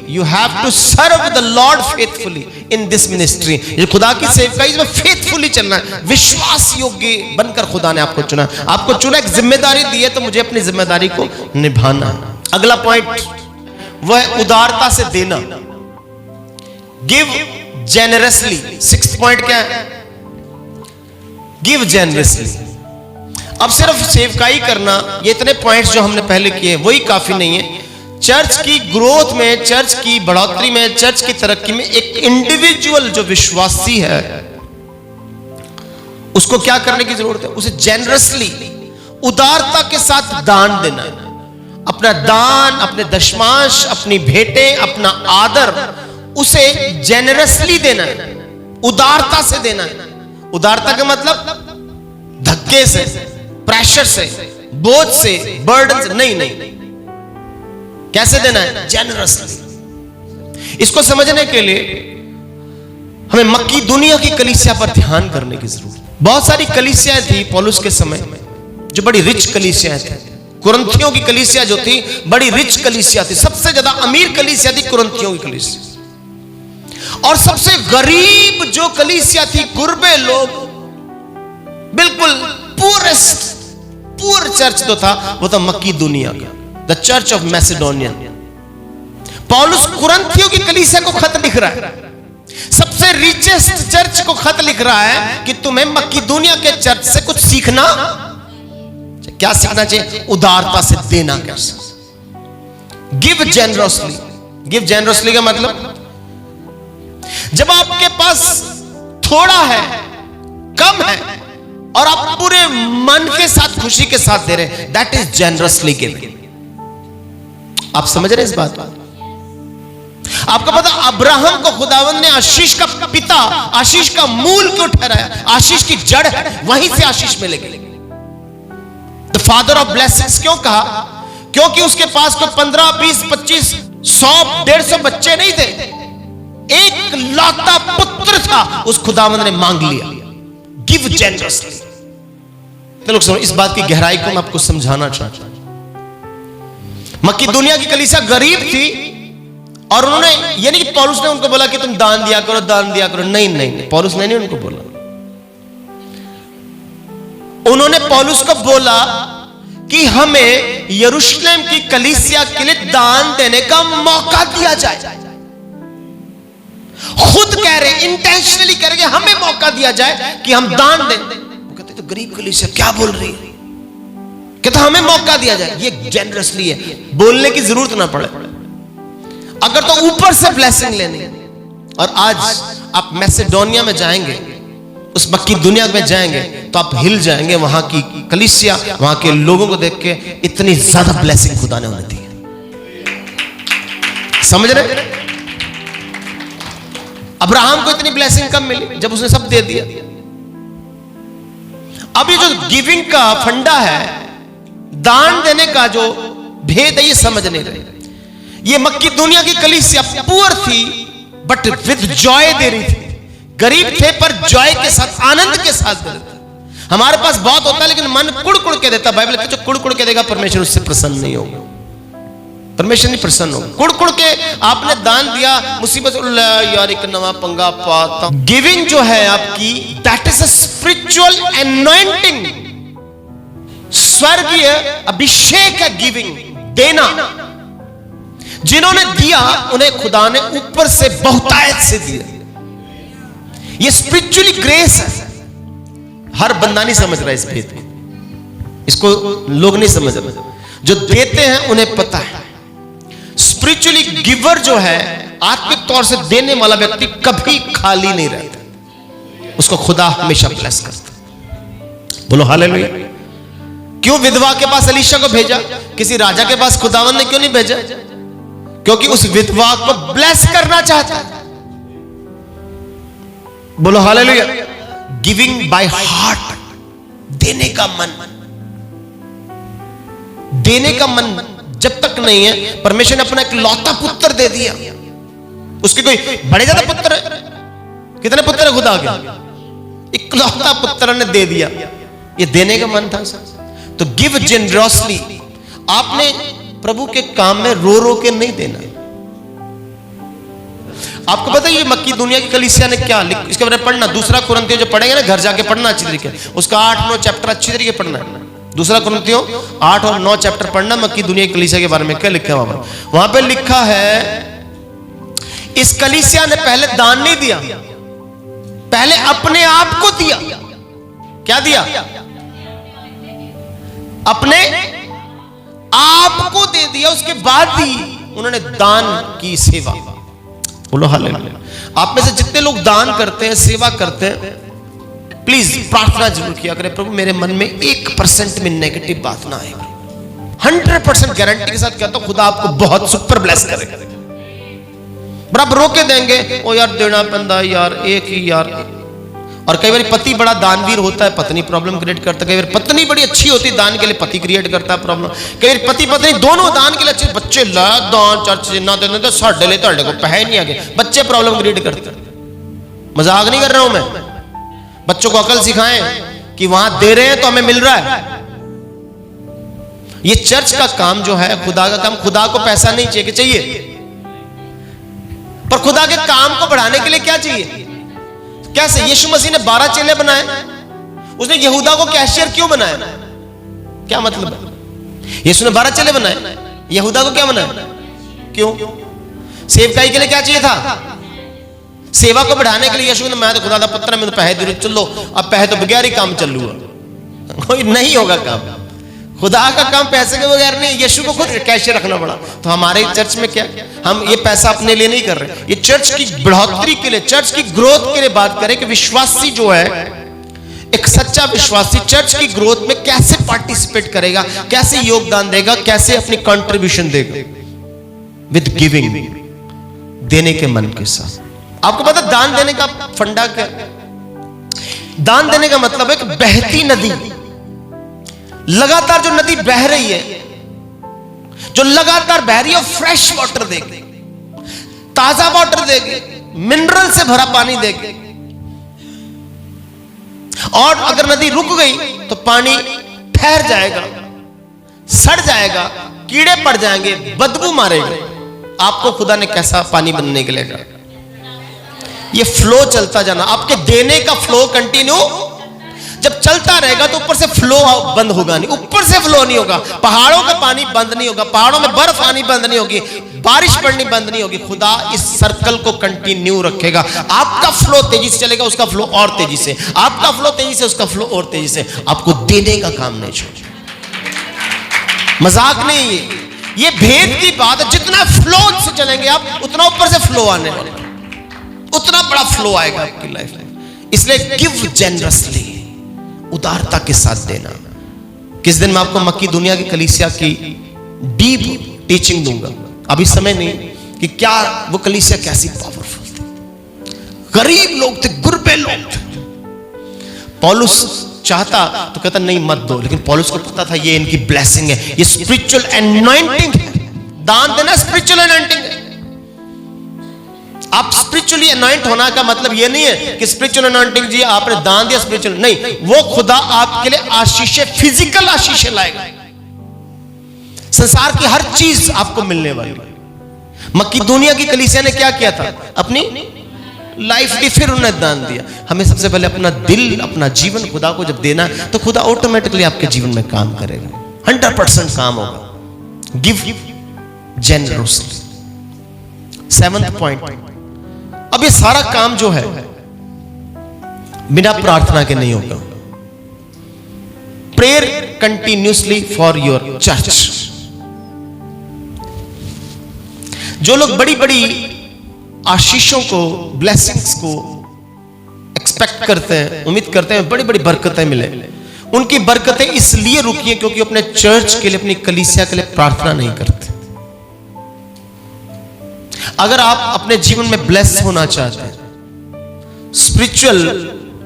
Speaker 3: You have to serve the Lord faithfully in this ministry. ये खुदा की सेवकाई में फेथफुली चलना है, विश्वास योग्य बनकर खुदा ने आपको चुना। आपको चुना, एक जिम्मेदारी दी है, तो मुझे अपनी जिम्मेदारी को निभाना है। अगला पॉइंट वह है उदारता से देना। Give generously. 6th पॉइंट क्या है? Give generously. अब सिर्फ सेवकाई करना, ये इतने पॉइंट्स जो हमने पहले किए वही काफी नहीं है। चर्च की ग्रोथ में, चर्च की बढ़ोतरी में, चर्च की तरक्की में एक इंडिविजुअल जो विश्वासी है उसको क्या करने की जरूरत है? उसे जेनरसली, उदारता के साथ दान देना है। अपना दान, अपने दशमांश, अपनी भेंटें, अपना आदर उसे जेनरसली देना है, उदारता से देना है। उदारता का मतलब धक्के से, प्रेशर से, बोझ से, बर्डन से नहीं। कैसे देना है? जेनरसली। इसको समझने के लिए हमें मक्की दुनिया की कलीसिया पर ध्यान करने की जरूरत है। बहुत सारी कलीसियाएं थी पौलुस के समय में जो बड़ी रिच कलीसियाएं थी। कुरिन्थियों की कलीसिया जो थी बड़ी रिच कलीसिया थी, सबसे ज्यादा अमीर कलीसिया थी कुरिन्थियों की कलीसिया। और सबसे गरीब जो कलीसिया थी, गुरबे लोग, बिल्कुल पुअर चर्च जो था वो था मक्की दुनिया का, द चर्च ऑफ मैसेडोनिया। पौलुस कुरिन्थियों की कलीसिया को खत लिख रहा है, सबसे रिचेस्ट चर्च को खत लिख रहा है कि तुम्हें मक्की दुनिया के चर्च से कुछ सीखना। क्या सीखना चाहिए? उदारता से देना कैसे। Give generously. गिव जेनरसली का मतलब जब आपके पास थोड़ा है, कम है, और आप पूरे मन के साथ, खुशी के साथ दे रहे, दैट इज जेनरसली गिविंग। आप समझ रहे हैं इस बात? आपको पता अब्राहम को खुदावंद ने आशीष का पिता, आशीष का मूल क्यों ठहराया? आशीष की जड़ है, वहीं से आशीष मिलेगी। द फादर ऑफ ब्लेसिंग्स क्यों कहा? क्योंकि उसके पास कोई 15, 20, 25, 100, 150 बच्चे नहीं थे, एक लौता पुत्र था, उस खुदावंद ने मांग लिया। Give generously. तो लोग सुनो, इस बात की गहराई को मैं आपको समझाना चाहता हूं। मक्की दुनिया की कलीसिया गरीब थी और उन्होंने, ये नहीं कि पौलुस ने उनको बोला कि तुम दान दिया करो, दान दिया करो। नहीं, पौलुस ने नहीं उनको बोला। उन्होंने पौलुस को बोला कि हमें यरूशलेम की कलीसिया के लिए दान देने का मौका दिया जाए। खुद कह रहे, इंटेंशनली कह रहे कि हमें मौका दिया जाए कि हम दान दें। वो कहते तो गरीब कलीसिया क्या बोल रही है, कहते हमें मौका दिया जाए। ये जेनरसली है, बोलने की जरूरत ना पड़े। अगर तो ऊपर से ब्लेसिंग लेनी है। और आज आप मैसेडोनिया में जाएंगे, उस मक्की दुनिया में जाएंगे, तो आप हिल जाएंगे। वहां की कलीसिया, वहां के लोगों को देख के इतनी ज्यादा ब्लेसिंग खुदा ने उन्हें दी। समझ रहे? अब्राहम को इतनी ब्लेसिंग कब मिली? जब उसने सब दे दिया। अब ये जो गिविंग का फंडा है, दान देने का जो भेद है, ये समझ नहीं रहे। ये मक्की दुनिया की कलीसिया पुअर थी बट विद जॉय दे रही थी। गरीब थे पर जॉय के साथ, आनंद के साथ दे रहे थे। हमारे पास बहुत होता है लेकिन मन कुड़ कुड़ के देता। बाइबल कहती है जो कुड़ कुड़ के देगा परमेश्वर उससे प्रसन्न नहीं होगा। परमेश्वर नहीं प्रसन्न होगा। कुड़ कुड़ के आपने दान दिया, मुसीबत यार एक नवा पंगा पाता। गिविंग जो है आपकी, that is a spiritual anointing, स्वर्गीय अभिषेक है। गिविंग, देना। जिन्होंने दिया उन्हें खुदा ने ऊपर से बहुतायत से दिया। ये स्पिरिचुअली ग्रेस है। हर बंदा नहीं समझ रहा इस भेद को, इसको लोग नहीं समझ रहे। जो देते हैं उन्हें पता है। स्पिरिचुअली गिवर जो है, आत्मिक तौर से देने वाला व्यक्ति कभी खाली नहीं रहता। उसको खुदा हमेशा ब्लेस करता। बोलो हालेलुया। क्यों विधवा के पास एलीशा को भेजा? किसी राजा के पास खुदावन ने क्यों नहीं भेजा? क्योंकि उस विधवा को ब्लेस करना चाहता है। बोलो हालेलुया। गिविंग बाय हार्ट, देने का मन। देने का मन जब तक नहीं है, परमेश्वर ने अपना एक लौता पुत्र दे दिया। उसके कोई बड़े ज्यादा पुत्र है? कितने पुत्र है खुदा के? एक लौता पुत्र ने दे दिया। ये देने का मन था। तो गिव जेनरसली। आपने प्रभु के काम में रो रो के नहीं देना। आपको पता है ये मक्की दुनिया की कलीसिया ने क्या लिखा? इसके बारे में पढ़ना। दूसरा कुरिन्थियों जो पढ़ेंगे ना, घर जाके पढ़ना अच्छी तरीके, उसका 8-9 चैप्टर अच्छी तरीके पढ़ना है। दूसरा कुरिन्थियों 8 और 9 चैप्टर पढ़ना। मक्की दुनिया की कलीसिया के बारे में क्या लिखा है वहां पे लिखा है, इस कलीसिया ने पहले दान नहीं दिया, पहले अपने आप को दिया। क्या दिया? अपने आप को दे दिया, उसके बाद दी उन्होंने दान की सेवा। बोलो हालेलुया। आप में से जितने लोग दान करते हैं, सेवा करते हैं, प्लीज प्रार्थना जरूर किया करें, प्रभु मेरे मन में 1% में नेगेटिव बात ना आए। 100% गारंटी के साथ कहता हूं खुदा आपको बहुत सुपर ब्लेस करेगा। पर आप रोके देंगे, ओ यार देना पैंदा यार, एक ही यार। और कई बार पति बड़ा दानवीर होता है, पत्नी प्रॉब्लम क्रिएट करता है। कई बार पत्नी बड़ी अच्छी होती है दान के लिए, पति क्रिएट करता है प्रॉब्लम। कई बार पति पत्नी दोनों दान के लिए अच्छे, बच्चे ला दान चर्च ना देने तो साढ़े ले ताड़े को पहले नहीं आगे, बच्चे प्रॉब्लम क्रिएट करते हैं। मजाक नहीं कर रहा हूं मैं। बच्चों को अकल सिखाएं कि वहां दे रहे हैं तो हमें मिल रहा है। ये चर्च का काम जो है, खुदा का काम, खुदा को पैसा नहीं चाहिए, चाहिए पर खुदा के काम को बढ़ाने के लिए क्या चाहिए? कैसे? यीशु मसीह ने 12 चेले बनाए, उसने यहूदा को कैशियर क्यों बनाया? क्या मतलब? यीशु ने 12 चेले बनाए, यहूदा को क्या बनाया? क्यों? सेवकाई के लिए क्या चाहिए था? सेवा को बढ़ाने के लिए। यीशु ने, मैं तो खुदा का पुत्र, मैं तो पैसे दे, चलो अब पैसे तो बगैर ही काम चलूगा। कोई नहीं होगा काम। खुदा का काम पैसे के बगैर नहीं। यीशु को खुद कैशियर रखना पड़ा। तो हमारे चर्च में क्या, हम ये पैसा अपने लिए नहीं कर रहे, ये चर्च की बढ़ोतरी के लिए, चर्च की ग्रोथ के लिए बात करें कि विश्वासी जो है, एक सच्चा विश्वासी चर्च की ग्रोथ में कैसे पार्टिसिपेट करेगा, कैसे योगदान देगा, कैसे अपनी कंट्रीब्यूशन देगा? विद गिविंग, देने के मन के साथ। आपको पता दान देने का फंडा क्या? दान देने का मतलब है कि बहती नदी, लगातार जो नदी बह रही है, जो लगातार बह रही है, फ्रेश वाटर देगी, ताजा वाटर देगी, मिनरल से भरा पानी देगी। और अगर नदी रुक गई तो पानी ठहर जाएगा, सड़ जाएगा, कीड़े पड़ जाएंगे, बदबू मारेगा। आपको खुदा ने कैसा पानी बनने के लिए कहा? ये फ्लो चलता जाना, आपके देने का फ्लो कंटिन्यू जब चल चलता रहेगा तो ऊपर से फ्लो बंद होगा नहीं, ऊपर से फ्लो नहीं होगा, पहाड़ों का पानी बंद नहीं होगा, पहाड़ों में बर्फ आनी बंद नहीं होगी, बारिश पड़नी बंद नहीं होगी। खुदा इस सर्कल को कंटिन्यू रखेगा। आपका फ्लो तेजी से चलेगा, उसका फ्लो और तेजी से, आपका फ्लो तेजी से, उसका फ्लो और तेजी से। आपको देने का काम नहीं छोड़ना, मजाक नहीं, ये भेद की बात है। जितना फ्लो से चलेंगे आप, उतना ऊपर से फ्लो आने वाला, उतना बड़ा फ्लो आएगा आपकी लाइफ में। इसलिए गिव जेनरसली, उदारता के साथ देना। किस दिन मैं आपको मक्की दुनिया की कलीसिया की डीप टीचिंग दूंगा, अभी समय नहीं, कि क्या वो कलीसिया कैसी पावरफुल थी। गरीब लोग थे, गुरबे लोग थे। पौलुस चाहता तो कहता नहीं मत दो, लेकिन पौलुस को पता था ये इनकी ब्लेसिंग है, ये स्पिरिचुअल एनॉइंटिंग है। दान देना स्पिरिचुअल एनॉइंटिंग है। आप स्पिरिचुअली अनॉइंट होना का मतलब ये नहीं है कि स्पिरिचुअल अनॉइंटिंग जी आपने दान दिया स्पिरिचुअल, नहीं, वो खुदा आपके लिए आशीषें, फिजिकल आशीषें लाएगा। संसार की हर चीज आपको मिलने वाली। मक्की दुनिया की कलीसिया ने क्या किया था? अपनी लाइफ दी, फिर उन्हें दान दिया। हमें सबसे पहले अपना दिल, अपना जीवन खुदा को जब देना है तो खुदा ऑटोमेटिकली आपके जीवन में काम करेगा, 100% काम होगा। Give generously. 7th पॉइंट, अब ये सारा काम जो है बिना प्रार्थना के नहीं होगा। Prayer continuously for your church. जो लोग बड़ी बड़ी आशीषों को, ब्लेसिंग्स को एक्सपेक्ट करते हैं, उम्मीद करते हैं बड़ी बड़ी बरकतें मिले, उनकी बरकतें इसलिए रुकी हैं क्योंकि अपने चर्च के लिए, अपनी कलीसिया के लिए प्रार्थना नहीं करते। अगर आप अपने जीवन में ब्लेस होना चाहते हैं, स्पिरिचुअल,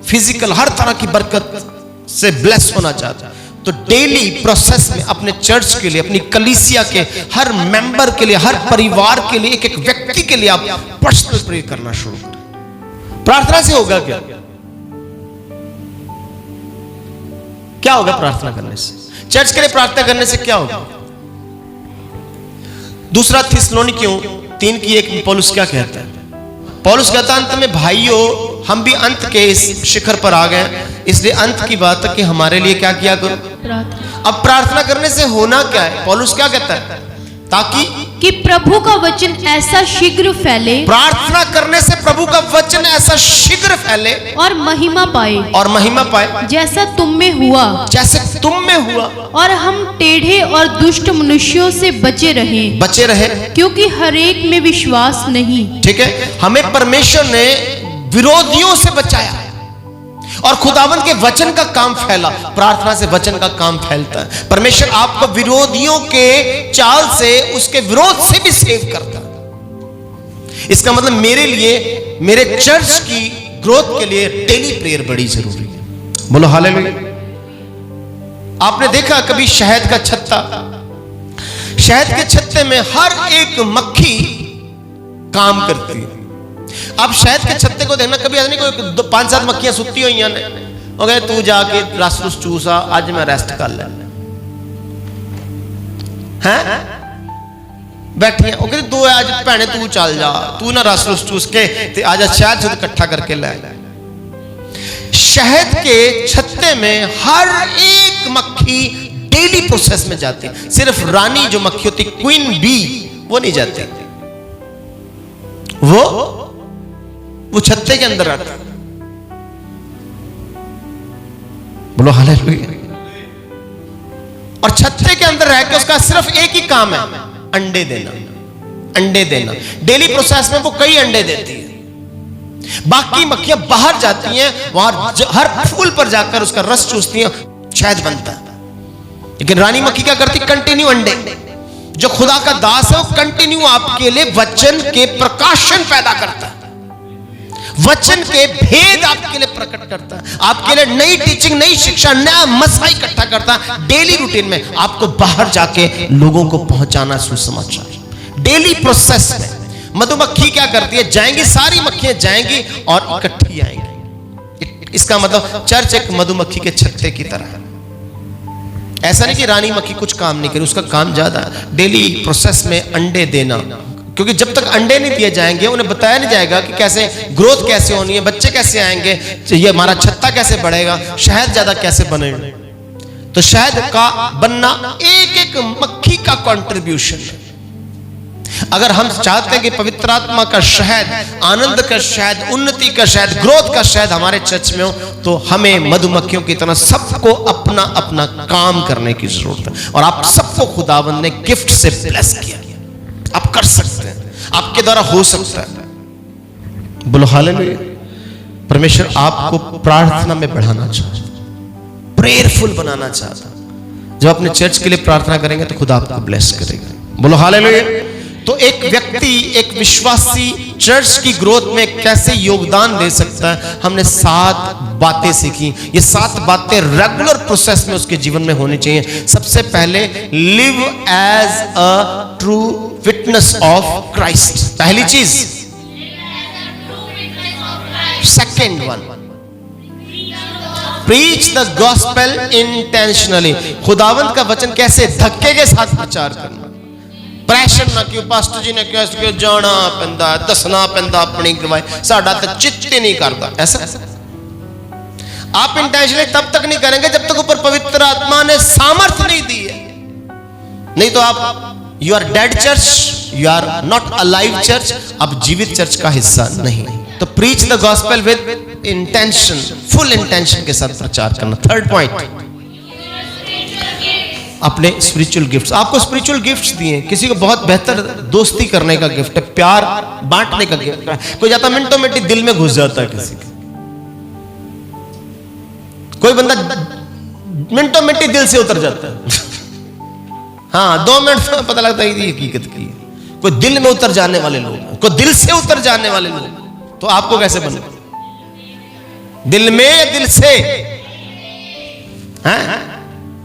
Speaker 3: फिजिकल, हर तरह की बरकत से ब्लेस होना चाहते हैं, तो डेली प्रोसेस में अपने चर्च के लिए, अपनी कलीसिया के हर मेंबर के लिए, हर परिवार के लिए, एक एक व्यक्ति के लिए आप पर्सनल प्रे करना शुरू करें। प्रार्थना से होगा क्या? क्या होगा प्रार्थना करने से? चर्च के लिए प्रार्थना करने से क्या होगा? दूसरा थिस्सलुनीकियों 3:1 में पौलुस क्या कहता है? पौलुस कहता है, अंत में भाइयों, हम भी अंत के इस शिखर पर आ गए, इसलिए अंत की बात है कि हमारे लिए क्या किया करो? अब प्रार्थना करने से होना क्या है? पौलुस क्या कहता है? ताकि
Speaker 1: कि प्रभु का वचन ऐसा शीघ्र फैले,
Speaker 3: प्रार्थना करने से प्रभु का वचन ऐसा शीघ्र फैले
Speaker 1: और महिमा पाए,
Speaker 3: और महिमा पाए,
Speaker 1: जैसा तुम में हुआ,
Speaker 3: जैसे तुम में हुआ,
Speaker 1: और हम टेढ़े और दुष्ट मनुष्यों से बचे रहे, क्योंकि हर एक में विश्वास नहीं।
Speaker 3: ठीक है, हमें परमेश्वर ने विरोधियों से बचाया और खुदावंद के वचन का काम फैला। प्रार्थना से वचन का काम फैलता है। परमेश्वर आपको विरोधियों के चाल से, उसके विरोध से भी सेव करता है। इसका मतलब मेरे लिए, मेरे चर्च की ग्रोथ के लिए डेली प्रेयर बड़ी जरूरी है। बोलो हालेलुया। आपने देखा कभी शहद का छत्ता? शहद के छत्ते में हर एक मक्खी काम करती है। अब शहद के छत्ते को देखना, कभी ऐसा नहीं कोई 5-7 मक्खियां सुती हुई हैं, हो गए तू जाके रस रुस चूसा, आज मैं रेस्ट कर ले, हैं बैठी ओ कहते तू आज भैने तू चल जा, तू ना रस रुस चूस के ते आज शहद शुद्ध इकट्ठा करके ले। शहद के छत्ते में हर एक मक्खी डेली प्रोसेस में जाती है। सिर्फ रानी जो मक्खी होती, क्वीन बी, वो नहीं जाती, वो छत्ते के अंदर आता। बोलो हालेलुया। और छत्ते के अंदर रह के उसका सिर्फ एक ही काम है, अंडे देना, अंडे देना। डेली प्रोसेस में वो कई अंडे देती है। बाकी मक्खियां बाहर जाती हैं, वहां हर फूल पर जाकर उसका रस चूसती हैं, शहद बनता है। लेकिन रानी मक्खी क्या करती? कंटिन्यू अंडे। जो खुदा का दास है वो कंटिन्यू आपके लिए वचन के प्रकाशन पैदा करता है, वचन के भेद आपके लिए प्रकट करता है, आपके लिए नई टीचिंग, नई शिक्षा, नया मसला इकट्ठा करता है। डेली रूटीन में आपको बाहर जाके लोगों को पहुंचाना सुसमाचार। डेली प्रोसेस में मधुमक्खी क्या करती है? जाएंगी, सारी मक्खियां जाएंगी और इकट्ठी आएंगी। इसका मतलब चर्च एक मधुमक्खी के छत्ते की तरह है। ऐसा नहीं कि रानी मक्खी कुछ काम नहीं करे, उसका काम ज्यादा है। डेली प्रोसेस में अंडे देना, क्योंकि जब तक अंडे नहीं दिए जाएंगे, उन्हें बताया नहीं जाएगा कि कैसे ग्रोथ कैसे होनी है, बच्चे कैसे आएंगे, ये हमारा छत्ता कैसे बढ़ेगा, शहद ज्यादा कैसे बनेगा। तो शहद का बनना एक एक मक्खी का कंट्रीब्यूशन है। अगर हम चाहते हैं कि पवित्र आत्मा का शहद, आनंद का शहद, उन्नति का शहद, ग्रोथ का शहद हमारे चर्च में हो, तो हमें मधुमक्खियों की तरह सबको अपना अपना काम करने की जरूरत है। और आप सबको खुदावंद ने गिफ्ट से ब्लेस किया, आप कर सकते हैं, आपके द्वारा हो सकता है। बोलो हालेलुया। परमेश्वर आपको प्रार्थना में बढ़ाना चाहता, प्रेयरफुल बनाना चाहता। जब अपने चर्च के लिए प्रार्थना करेंगे तो खुदा आपको ब्लेस करेगा। बोलो हालेलुया। तो एक व्यक्ति, एक विश्वासी चर्च की ग्रोथ में कैसे योगदान दे सकता है, हमने 7 बातें सीखी। ये 7 बातें रेगुलर प्रोसेस में उसके जीवन में होनी चाहिए। सबसे पहले, live as a true witness of Christ, पहली चीज। Second one, preach the gospel intentionally. खुदावंत का वचन कैसे धक्के के साथ प्रचार करना, प्रेशर ना कि पास्टर जी ने कहा जाना पैंदा, दसना पैंदा अपनी गवाही, साडा तो चित्त ही नहीं करता। ऐसा आप इंटेंशनली तब तक नहीं करेंगे जब तक ऊपर पवित्र आत्मा ने सामर्थ्य नहीं दी है। नहीं तो आप you are dead church, you are not alive church, आप जीवित चर्च का हिस्सा नहीं। तो preach the gospel with intention, full intention के साथ प्रचार करना। थर्ड पॉइंट, अपने स्पिरिचुअल गिफ्ट्स। आपको स्पिरिचुअल गिफ्ट्स दिए, किसी को बहुत बेहतर दोस्ती करने का गिफ्ट है, प्यार बांटने का गिफ्ट है। कोई जाता मिनटों मिनट दिल में घुस जाता है किसी के, कोई बंदा मिनटों मिनट दिल से उतर जाता है। हाँ, 2 मिनट में पता लगता है कि हकीकत की है। कोई दिल में उतर जाने वाले लोग, कोई दिल से उतर जाने वाले लोग, तो आपको कैसे बने, दिल में या दिल से? हैं?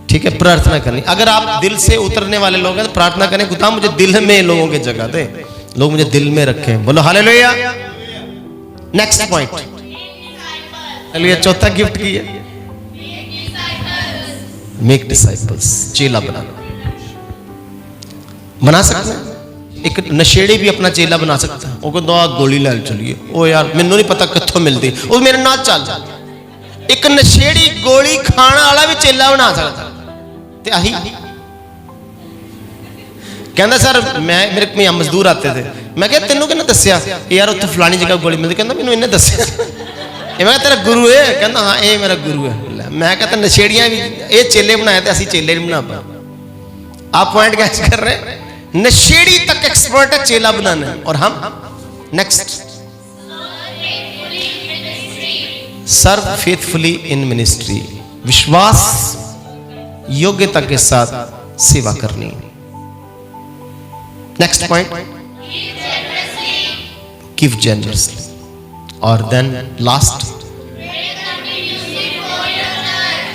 Speaker 3: ठीक है, प्रार्थना करनी। अगर आप दिल से उतरने वाले लोग हैं तो प्रार्थना करें, खुदा मुझे दिल में लोगों की जगह दे, लोग मुझे दिल में रखें। बोलो हालेलुया। नेक्स्ट पॉइंट, चलिए चौथा गिफ्ट की है, मेक डिसाइपल्स, चेला बनाना। बना सकते हैं, एक नशेड़ी भी अपना चेला बना सकता है। वो कहता है गोली ले चलिए, ओ यार मैनू नहीं पता कित्थों मिलती, वो मेरे नाल चल। एक नशेड़ी गोली खाने वाला भी चेला बना सकता। कहता सर मैं, मेरे को यहाँ मजदूर आते थे, मैं क्या तेनों किन्ने दस्या यार उत्थे फलानी जगह गोली मिलती, कहता मैनू इन्हें दस्या। मैं तेरा गुरु है, कहता हाँ ये मेरा गुरु है। मैं कहता नशेड़ियां भी ये चेले बनाए थे, असी चेले नहीं बना पाए। आप पॉइंट कैच कर रहे हैं, नशेड़ी तक एक्सपर्ट है चेला बनाना है, और हम next, serve faithfully in ministry, विश्वास योग्यता के साथ सेवा करनी। नेक्स्ट पॉइंट, गिव जेनरसली, और देन लास्ट।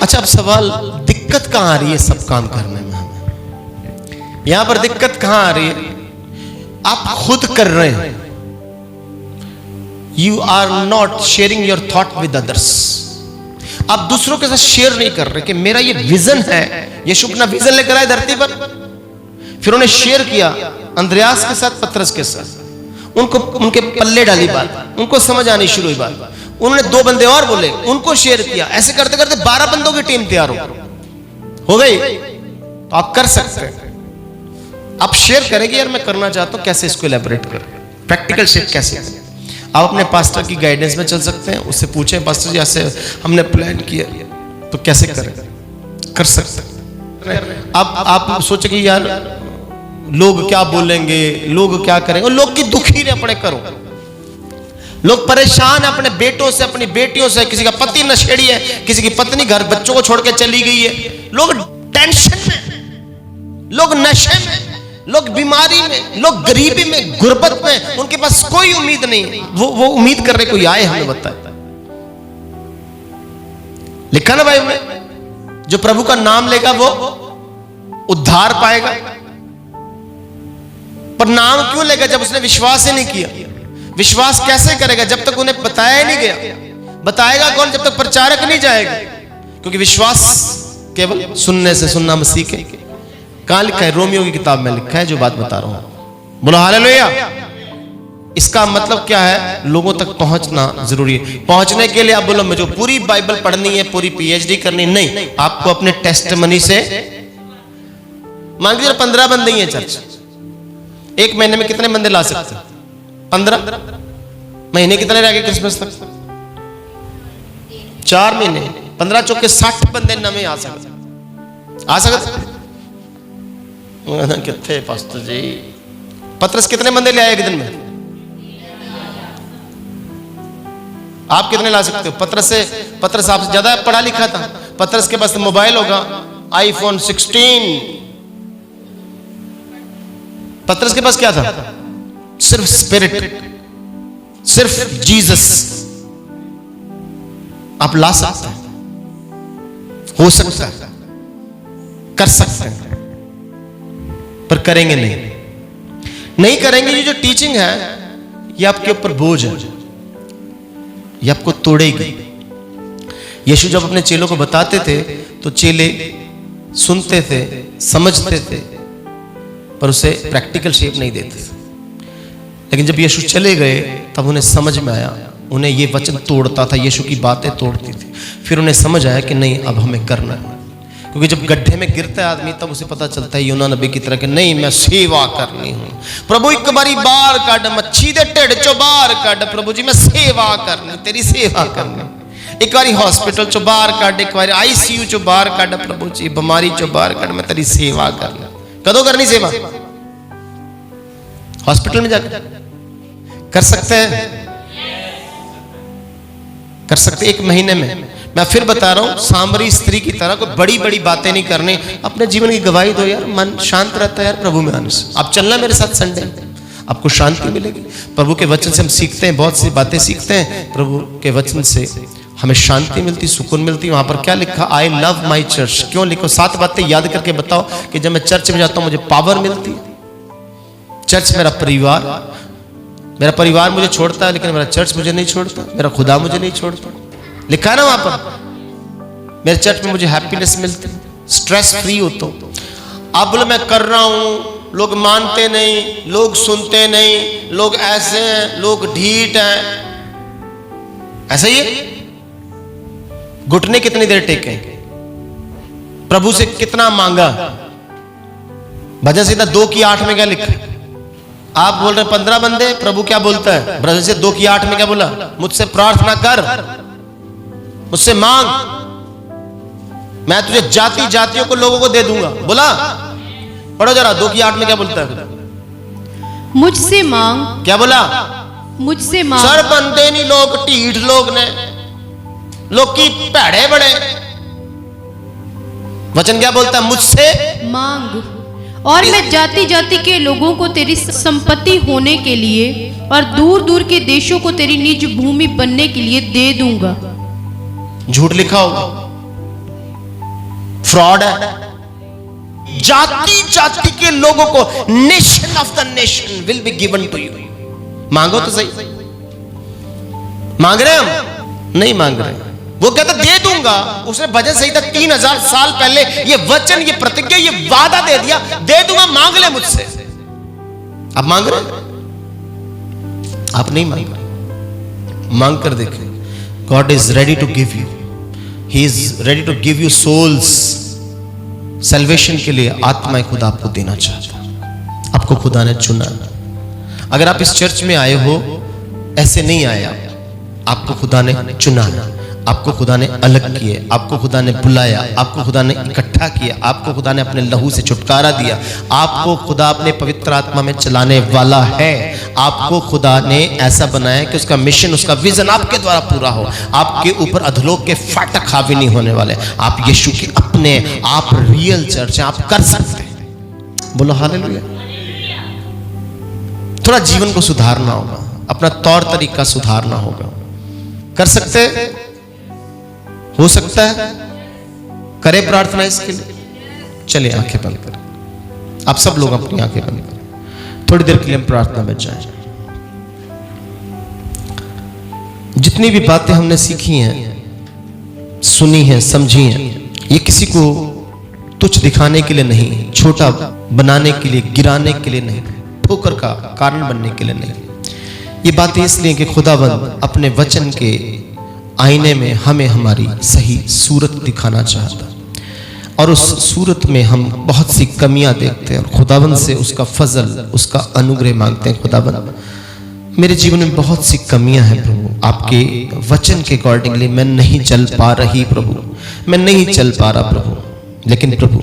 Speaker 3: अच्छा, अब सवाल, दिक्कत कहां आ रही है सब काम करने में? हमें यहां पर दिक्कत कहां आ रही है? आप खुद कर रहे हैं, you are not sharing your thought with others. आप दूसरों के साथ शेयर नहीं कर रहे कि मेरा ये विजन है। यीशु अपना विजन लेकर आए धरती पर, फिर उन्हें शेयर किया अंद्रयास के साथ, पतरस के साथ, उनको उनके पल्ले डाली बात, उनको समझ आनी शुरू हुई बात। उन्होंने 2 बंदे और बोले, उनको शेयर किया। ऐसे करते करते 12 बंदों की टीम तैयार हो गई। तो आप कर सकते हैं, आप शेयर करेंगे यार मैं करना चाहता हूं, कैसे इसको एलैबोरेट करें, प्रैक्टिकल शेयर कैसे करें। आप अपने पास्टर की गाइडेंस में चल सकते हैं, उससे पूछें पास्टर जी ऐसे हमने प्लान किया तो कैसे करें, कर सकते हैं। आप सोचे कि यार लोग क्या बोलेंगे, लोग क्या करेंगे, और लोग की दुखी ने अपने करो। लोग परेशान है अपने बेटों से, अपनी बेटियों से, किसी का पति नशेड़ी है, किसी की पत्नी घर बच्चों को छोड़ के चली गई है, लोग टेंशन में, लोग नशे में, लोग बीमारी में, लोग गरीबी में, गुर्बत में, उनके पास कोई उम्मीद नहीं। वो उम्मीद कर रहे कोई आए हमें बताए। लिखा ना भाई में, जो प्रभु का नाम लेगा वो उद्धार पाएगा। पर नाम क्यों लेगा जब उसने विश्वास ही नहीं किया? विश्वास कैसे करेगा जब तक उन्हें बताया ही नहीं गया? बताएगा कौन जब तक प्रचारक नहीं जाएगा? क्योंकि विश्वास केवल सुनने से, सुनना मसीह के। कहां लिखा है? रोमियो की किताब में लिखा है जो बात बता रहा हूं। बोलो हालेलुया। इसका मतलब क्या है? लोगों तक पहुंचना जरूरी है। पहुंचने के लिए आप बोलो मुझे पूरी बाइबल पढ़नी है, पूरी पीएचडी करनी नहीं, आपको अपने टेस्टमनी से मान लीजिए 15 बंदे ही हैं चर्च, एक महीने में कितने बंदे ला सकते हैं? 15 महीने कितने रह गए क्रिसमस तक? 4 महीने, 15 चौके 60 बंदे नवे आ सकते कितने पास्टर जी? पतरस कितने बंदे ले आए एक दिन में? आप कितने ला सकते हो? पतरस आपसे ज्यादा पढ़ा लिखा था। पतरस के पास मोबाइल होगा, आईफोन 16। पतरस के पास क्या था? सिर्फ स्पिरिट, सिर्फ जीसस। आप ला सकते हैं, हो सकता है, कर सकते हैं, पर करेंगे नहीं करेंगे। ये जो टीचिंग है ये आपके ऊपर बोझ है, ये आपको तोड़ेगी। यीशु जब अपने चेलों को बताते थे तो चेले सुनते थे, समझते थे, पर उसे प्रैक्टिकल शेप नहीं देते थे। लेकिन जब यीशु चले गए तब उन्हें समझ में आया, उन्हें ये वचन तोड़ता था, यीशु की बातें तोड़ती थी। फिर उन्हें समझ आया कि नहीं, अब हमें करना है। क्योंकि जब गड्ढे में गिरता है आदमी तब उसे पता चलता है यूना नबी की तरह कि नहीं, मैं सेवा करनी हूं। प्रभु एक बारी बाहर काट, मच्छी दे ढिड चो बाहर काट। प्रभु जी मैं सेवा करनी, तेरी सेवा करनी। एक बारी हॉस्पिटल चो बाहर काट, एक बारी आईसीयू चो बाहर काट। प्रभु जी बीमारी चो बाहर काट, मैं तेरी सेवा करनी। कदों करनी सेवा? हॉस्पिटल में जाकर कर सकते हैं, कर सकते 1 महीने में। मैं फिर बता रहा हूं, सामरी स्त्री की तरह कोई बड़ी बड़ी बातें नहीं करनी, अपने जीवन की गवाही दो यार, मन शांत रहता है यार प्रभु में आने से। आप चलना मेरे साथ संडे, आपको शांति मिलेगी। प्रभु के वचन से हम सीखते हैं, बहुत सी बातें सीखते हैं। प्रभु के वचन से हमें शांति मिलती, सुकून मिलती। वहां पर क्या लिखा? I love my church. क्यों लिखो? 7 बातें याद करके बताओ कि जब मैं चर्च में जाता हूं मुझे पावर मिलती है। चर्च मेरा परिवार मुझे छोड़ता है, लेकिन मेरा चर्च मुझे नहीं छोड़ता, मेरा खुदा मुझे नहीं छोड़ता। लिखा है ना वहां पर, मेरे चर्च में मुझे हैप्पीनेस मिलती, स्ट्रेस फ्री होता हूं। आप बोले मैं कर रहा हूं, लोग मानते नहीं, लोग सुनते नहीं, लोग ऐसे हैं, लोग ढीठ हैं, ऐसा ही है। घुटने कितनी देर टेके, प्रभु से कितना मांगा? भजन सीधा 2 की 8 में क्या लिखा? आप बोल रहे 15 बंदे, प्रभु क्या बोलता है? भजन से 2 की 8 में क्या बोला? मुझसे प्रार्थना कर, मुझसे मांग, मैं तुझे जाति जातियों को लोगों को दे दूंगा। बोला? पढ़ो जरा 2 की 8 में क्या बोलता है?
Speaker 1: मुझसे मांग।
Speaker 3: क्या बोला?
Speaker 1: मुझसे मांग।
Speaker 3: सर बंदे नहीं, लोग ढीठ लोग ने, लोग की पैड़े बड़े। वचन क्या बोलता है? मुझसे
Speaker 1: मांग और मैं जाति जाति के लोगों को तेरी संपत्ति होने के लिए और दूर दूर के देशों को तेरी निज भूमि बनने के लिए दे दूंगा।
Speaker 3: झूठ लिखा होगा, फ्रॉड है। जाति जाति के लोगों को, nation of the nation will be given to you. मांगो तो सही। मांग रहे हम? नहीं मांग रहे। वो कहता दे दूंगा। उसने भजन संहिता 3000 साल पहले ये वचन, ये प्रतिज्ञा, ये वादा दे दिया, दे दूंगा, मांग ले मुझसे। आप मांग रहे? आप नहीं मांग रहे। मांग कर देखें। God is ready to give you. He is ready to give you souls. Salvation के लिए आत्माएं खुदा आपको देना चाहता है। आपको खुदा ने चुना। अगर आप इस चर्च में आए हो, ऐसे नहीं आया, आपको खुदा ने चुना, आपको खुदा ने अलग किए, आपको खुदा ने बुलाया, आपको खुदा ने इकट्ठा किया, आपको खुदा ने अपने लहू से छुटकारा दिया, आपको खुदा अपने पवित्र आत्मा में चलाने वाला है। आपको खुदा ने ऐसा बनाया कि उसका मिशन, उसका विजन आपके द्वारा पूरा हो। आपके ऊपर अधलोक के फाटक हावी नहीं होने वाले। आप यीशु के अपने, आप रियल चर्च हैं, आप कर सकते हैं। बोलो हालेलुया। थोड़ा जीवन को सुधारना होगा, अपना तौर तरीका सुधारना होगा। कर सकते हैं? हो सकता है? करें प्रार्थना इसके लिए। चलिए आंखें बंद करें। आप सब लोग अपनी आंखें बंद करें। थोड़ी देर के लिए हम प्रार्थना में जाएं। जितनी भी बातें हमने सीखी हैं, सुनी हैं, समझी हैं, ये किसी को तुच्छ दिखाने के लिए नहीं, छोटा बनाने के लिए, गिराने के लिए नहीं, ठोकर का कारण बनने के लिए नहीं। ये बात इसलिए कि खुदावंद अपने वचन के आईने में हमें हमारी सही सूरत दिखाना चाहता, और उस सूरत में हम बहुत सी कमियां देखते हैं और खुदावंद से उसका फजल, उसका अनुग्रह मांगते हैं। खुदावंद, मेरे जीवन में बहुत सी कमियां हैं प्रभु, आपके वचन के अकॉर्डिंगली मैं नहीं चल पा रही प्रभु, मैं नहीं चल पा रहा प्रभु। लेकिन प्रभु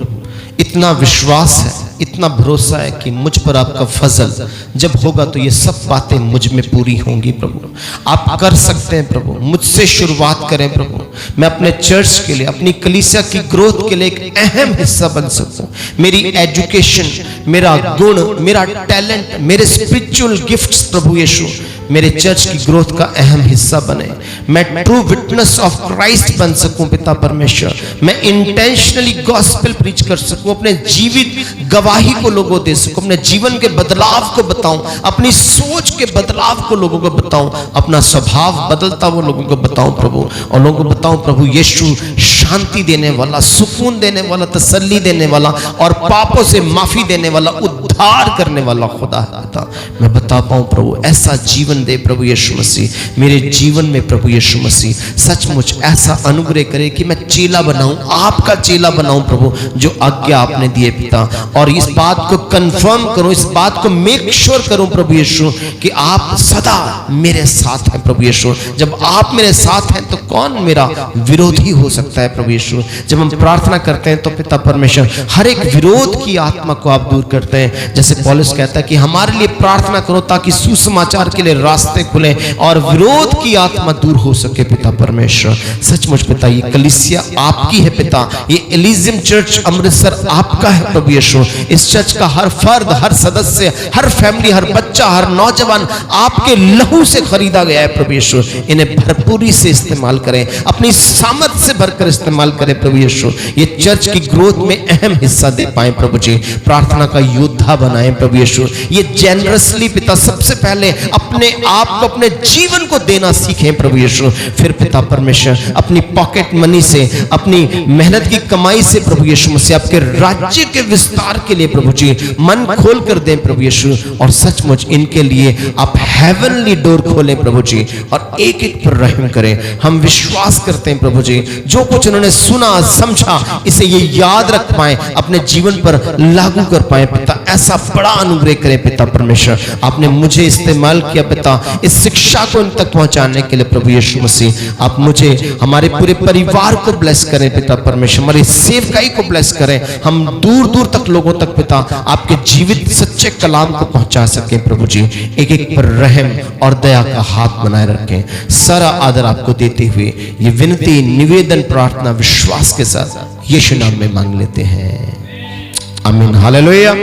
Speaker 3: इतना विश्वास है, इतना भरोसा है कि मुझ पर आपका फजल जब होगा तो ये सब बातें मुझ में पूरी होंगी प्रभु। आप कर सकते हैं प्रभु, मुझसे शुरुआत करें प्रभु। मैं अपने चर्च के लिए, अपनी कलीसिया की ग्रोथ के लिए एक अहम हिस्सा बन सकूं। मेरी एजुकेशन, मेरा गुण, मेरा टैलेंट, मेरे स्पिरिचुअल गिफ्ट्स प्रभु यीशु मेरे चर्च की ग्रोथ का अहम हिस्सा बने। मैं ट्रू विटनेस ऑफ क्राइस्ट बन सकूं पिता परमेश्वर। मैं इंटेंशनली गॉस्पेल प्रीच कर सकूं, अपने जीवित गवाही को लोगों दे सकूं, अपने जीवन के बदलाव को बताऊं, अपनी सोच के बदलाव को लोगों को बताऊं, अपना स्वभाव बदलता वो लोगों को बताऊं प्रभु, और लोगों को बताऊं प्रभु यीशु शांति देने वाला, सुकून देने वाला, तसल्ली देने वाला और पापों से माफी देने वाला, उद्धार करने वाला खुदा है। मैं बता पाऊं प्रभु, ऐसा जीवन दे प्रभु यीशु मसीह मेरे जीवन में। प्रभु यीशु मसीह सचमुच ऐसा अनुग्रह करे कि मैं चेला बनाऊं, आपका चेला बनाऊं प्रभु, जो आज्ञा आपने दिए पिता। और इस बात को कंफर्म करूं, इस बात को मेक श्योर करूं प्रभु यीशु कि आप सदा मेरे साथ हैं प्रभु यीशु। जब आप मेरे साथ हैं तो कौन मेरा विरोधी हो सकता है प्रभु यीशु। जब हम प्रार्थना करते हैं तो पिता परमेश्वर हर एक विरोध की आत्मा को आप दूर करते हैं। जैसे पौलुस कहता है कि हमारे लिए प्रार्थना करो ताकि सुसमाचार के लिए रास्ते खुले और विरोध की आत्मा दूर हो सके पिता परमेश्वर। सचमुच पिता ये कलीसिया आपकी है पिता, ये एलिजियम चर्च अमृतसर आपका है प्रभु यीशु। इस चर्च का हर फर्द, हर सदस्य, हर फैमिली, हर बच्चा, हर नौजवान आपके लहू से खरीदा गया है प्रभु यीशु। इन्हें भरपूरी से इस्तेमाल करें, अपनी सामर्थ से भरकर इस्तेमाल करें प्रभु यीशु। ये चर्च की ग्रोथ में अहम हिस्सा दे पाए प्रभु जी। प्रार्थना का योद्धा बनाएं प्रभु यीशु। ये जेनरसली पिता सबसे पहले अपने आप को, अपने जीवन को देना सीखें प्रभु यीशु। फिर पिता परमेश्वर अपनी पॉकेट मनी से, अपनी मेहनत की कमाई से प्रभु यीशु मसीह आपके राज्य के विस्तार के लिए प्रभु जी मन खोल कर दें प्रभु यीशु। और सचमुच इनके लिए आप हेवनली डोर खोलें प्रभु जी, और एक एक पर रहम करें। हम विश्वास करते हैं प्रभु जी, जो कुछ उन्होंने सुना समझा इसे ये याद रख पाए, अपने जीवन पर लागू कर पाए पिता। ऐसा बड़ा अनुग्रह करें पिता परमेश्वर। आपने मुझे इस्तेमाल किया पिता इस शिक्षा को इन तक पहुंचाने के लिए प्रभु यीशु मसीह। आप मुझे, हमारे पूरे परिवार को ब्लेस करें पिता परमेश्वर, हमारी सेवकाई को ब्लेस करें। हम दूर दूर तक लोगों तक पिता आपके जीवित सच्चे कलाम को पहुंचा सकें प्रभु जी। एक एक पर रहम और दया का हाथ बनाए रखें। सारा आदर आपको देते हुए ये विनती, निवेदन, प्रार्थना विश्वास के साथ यीशु नाम में मांग लेते हैं, आमीन, हालेलुया।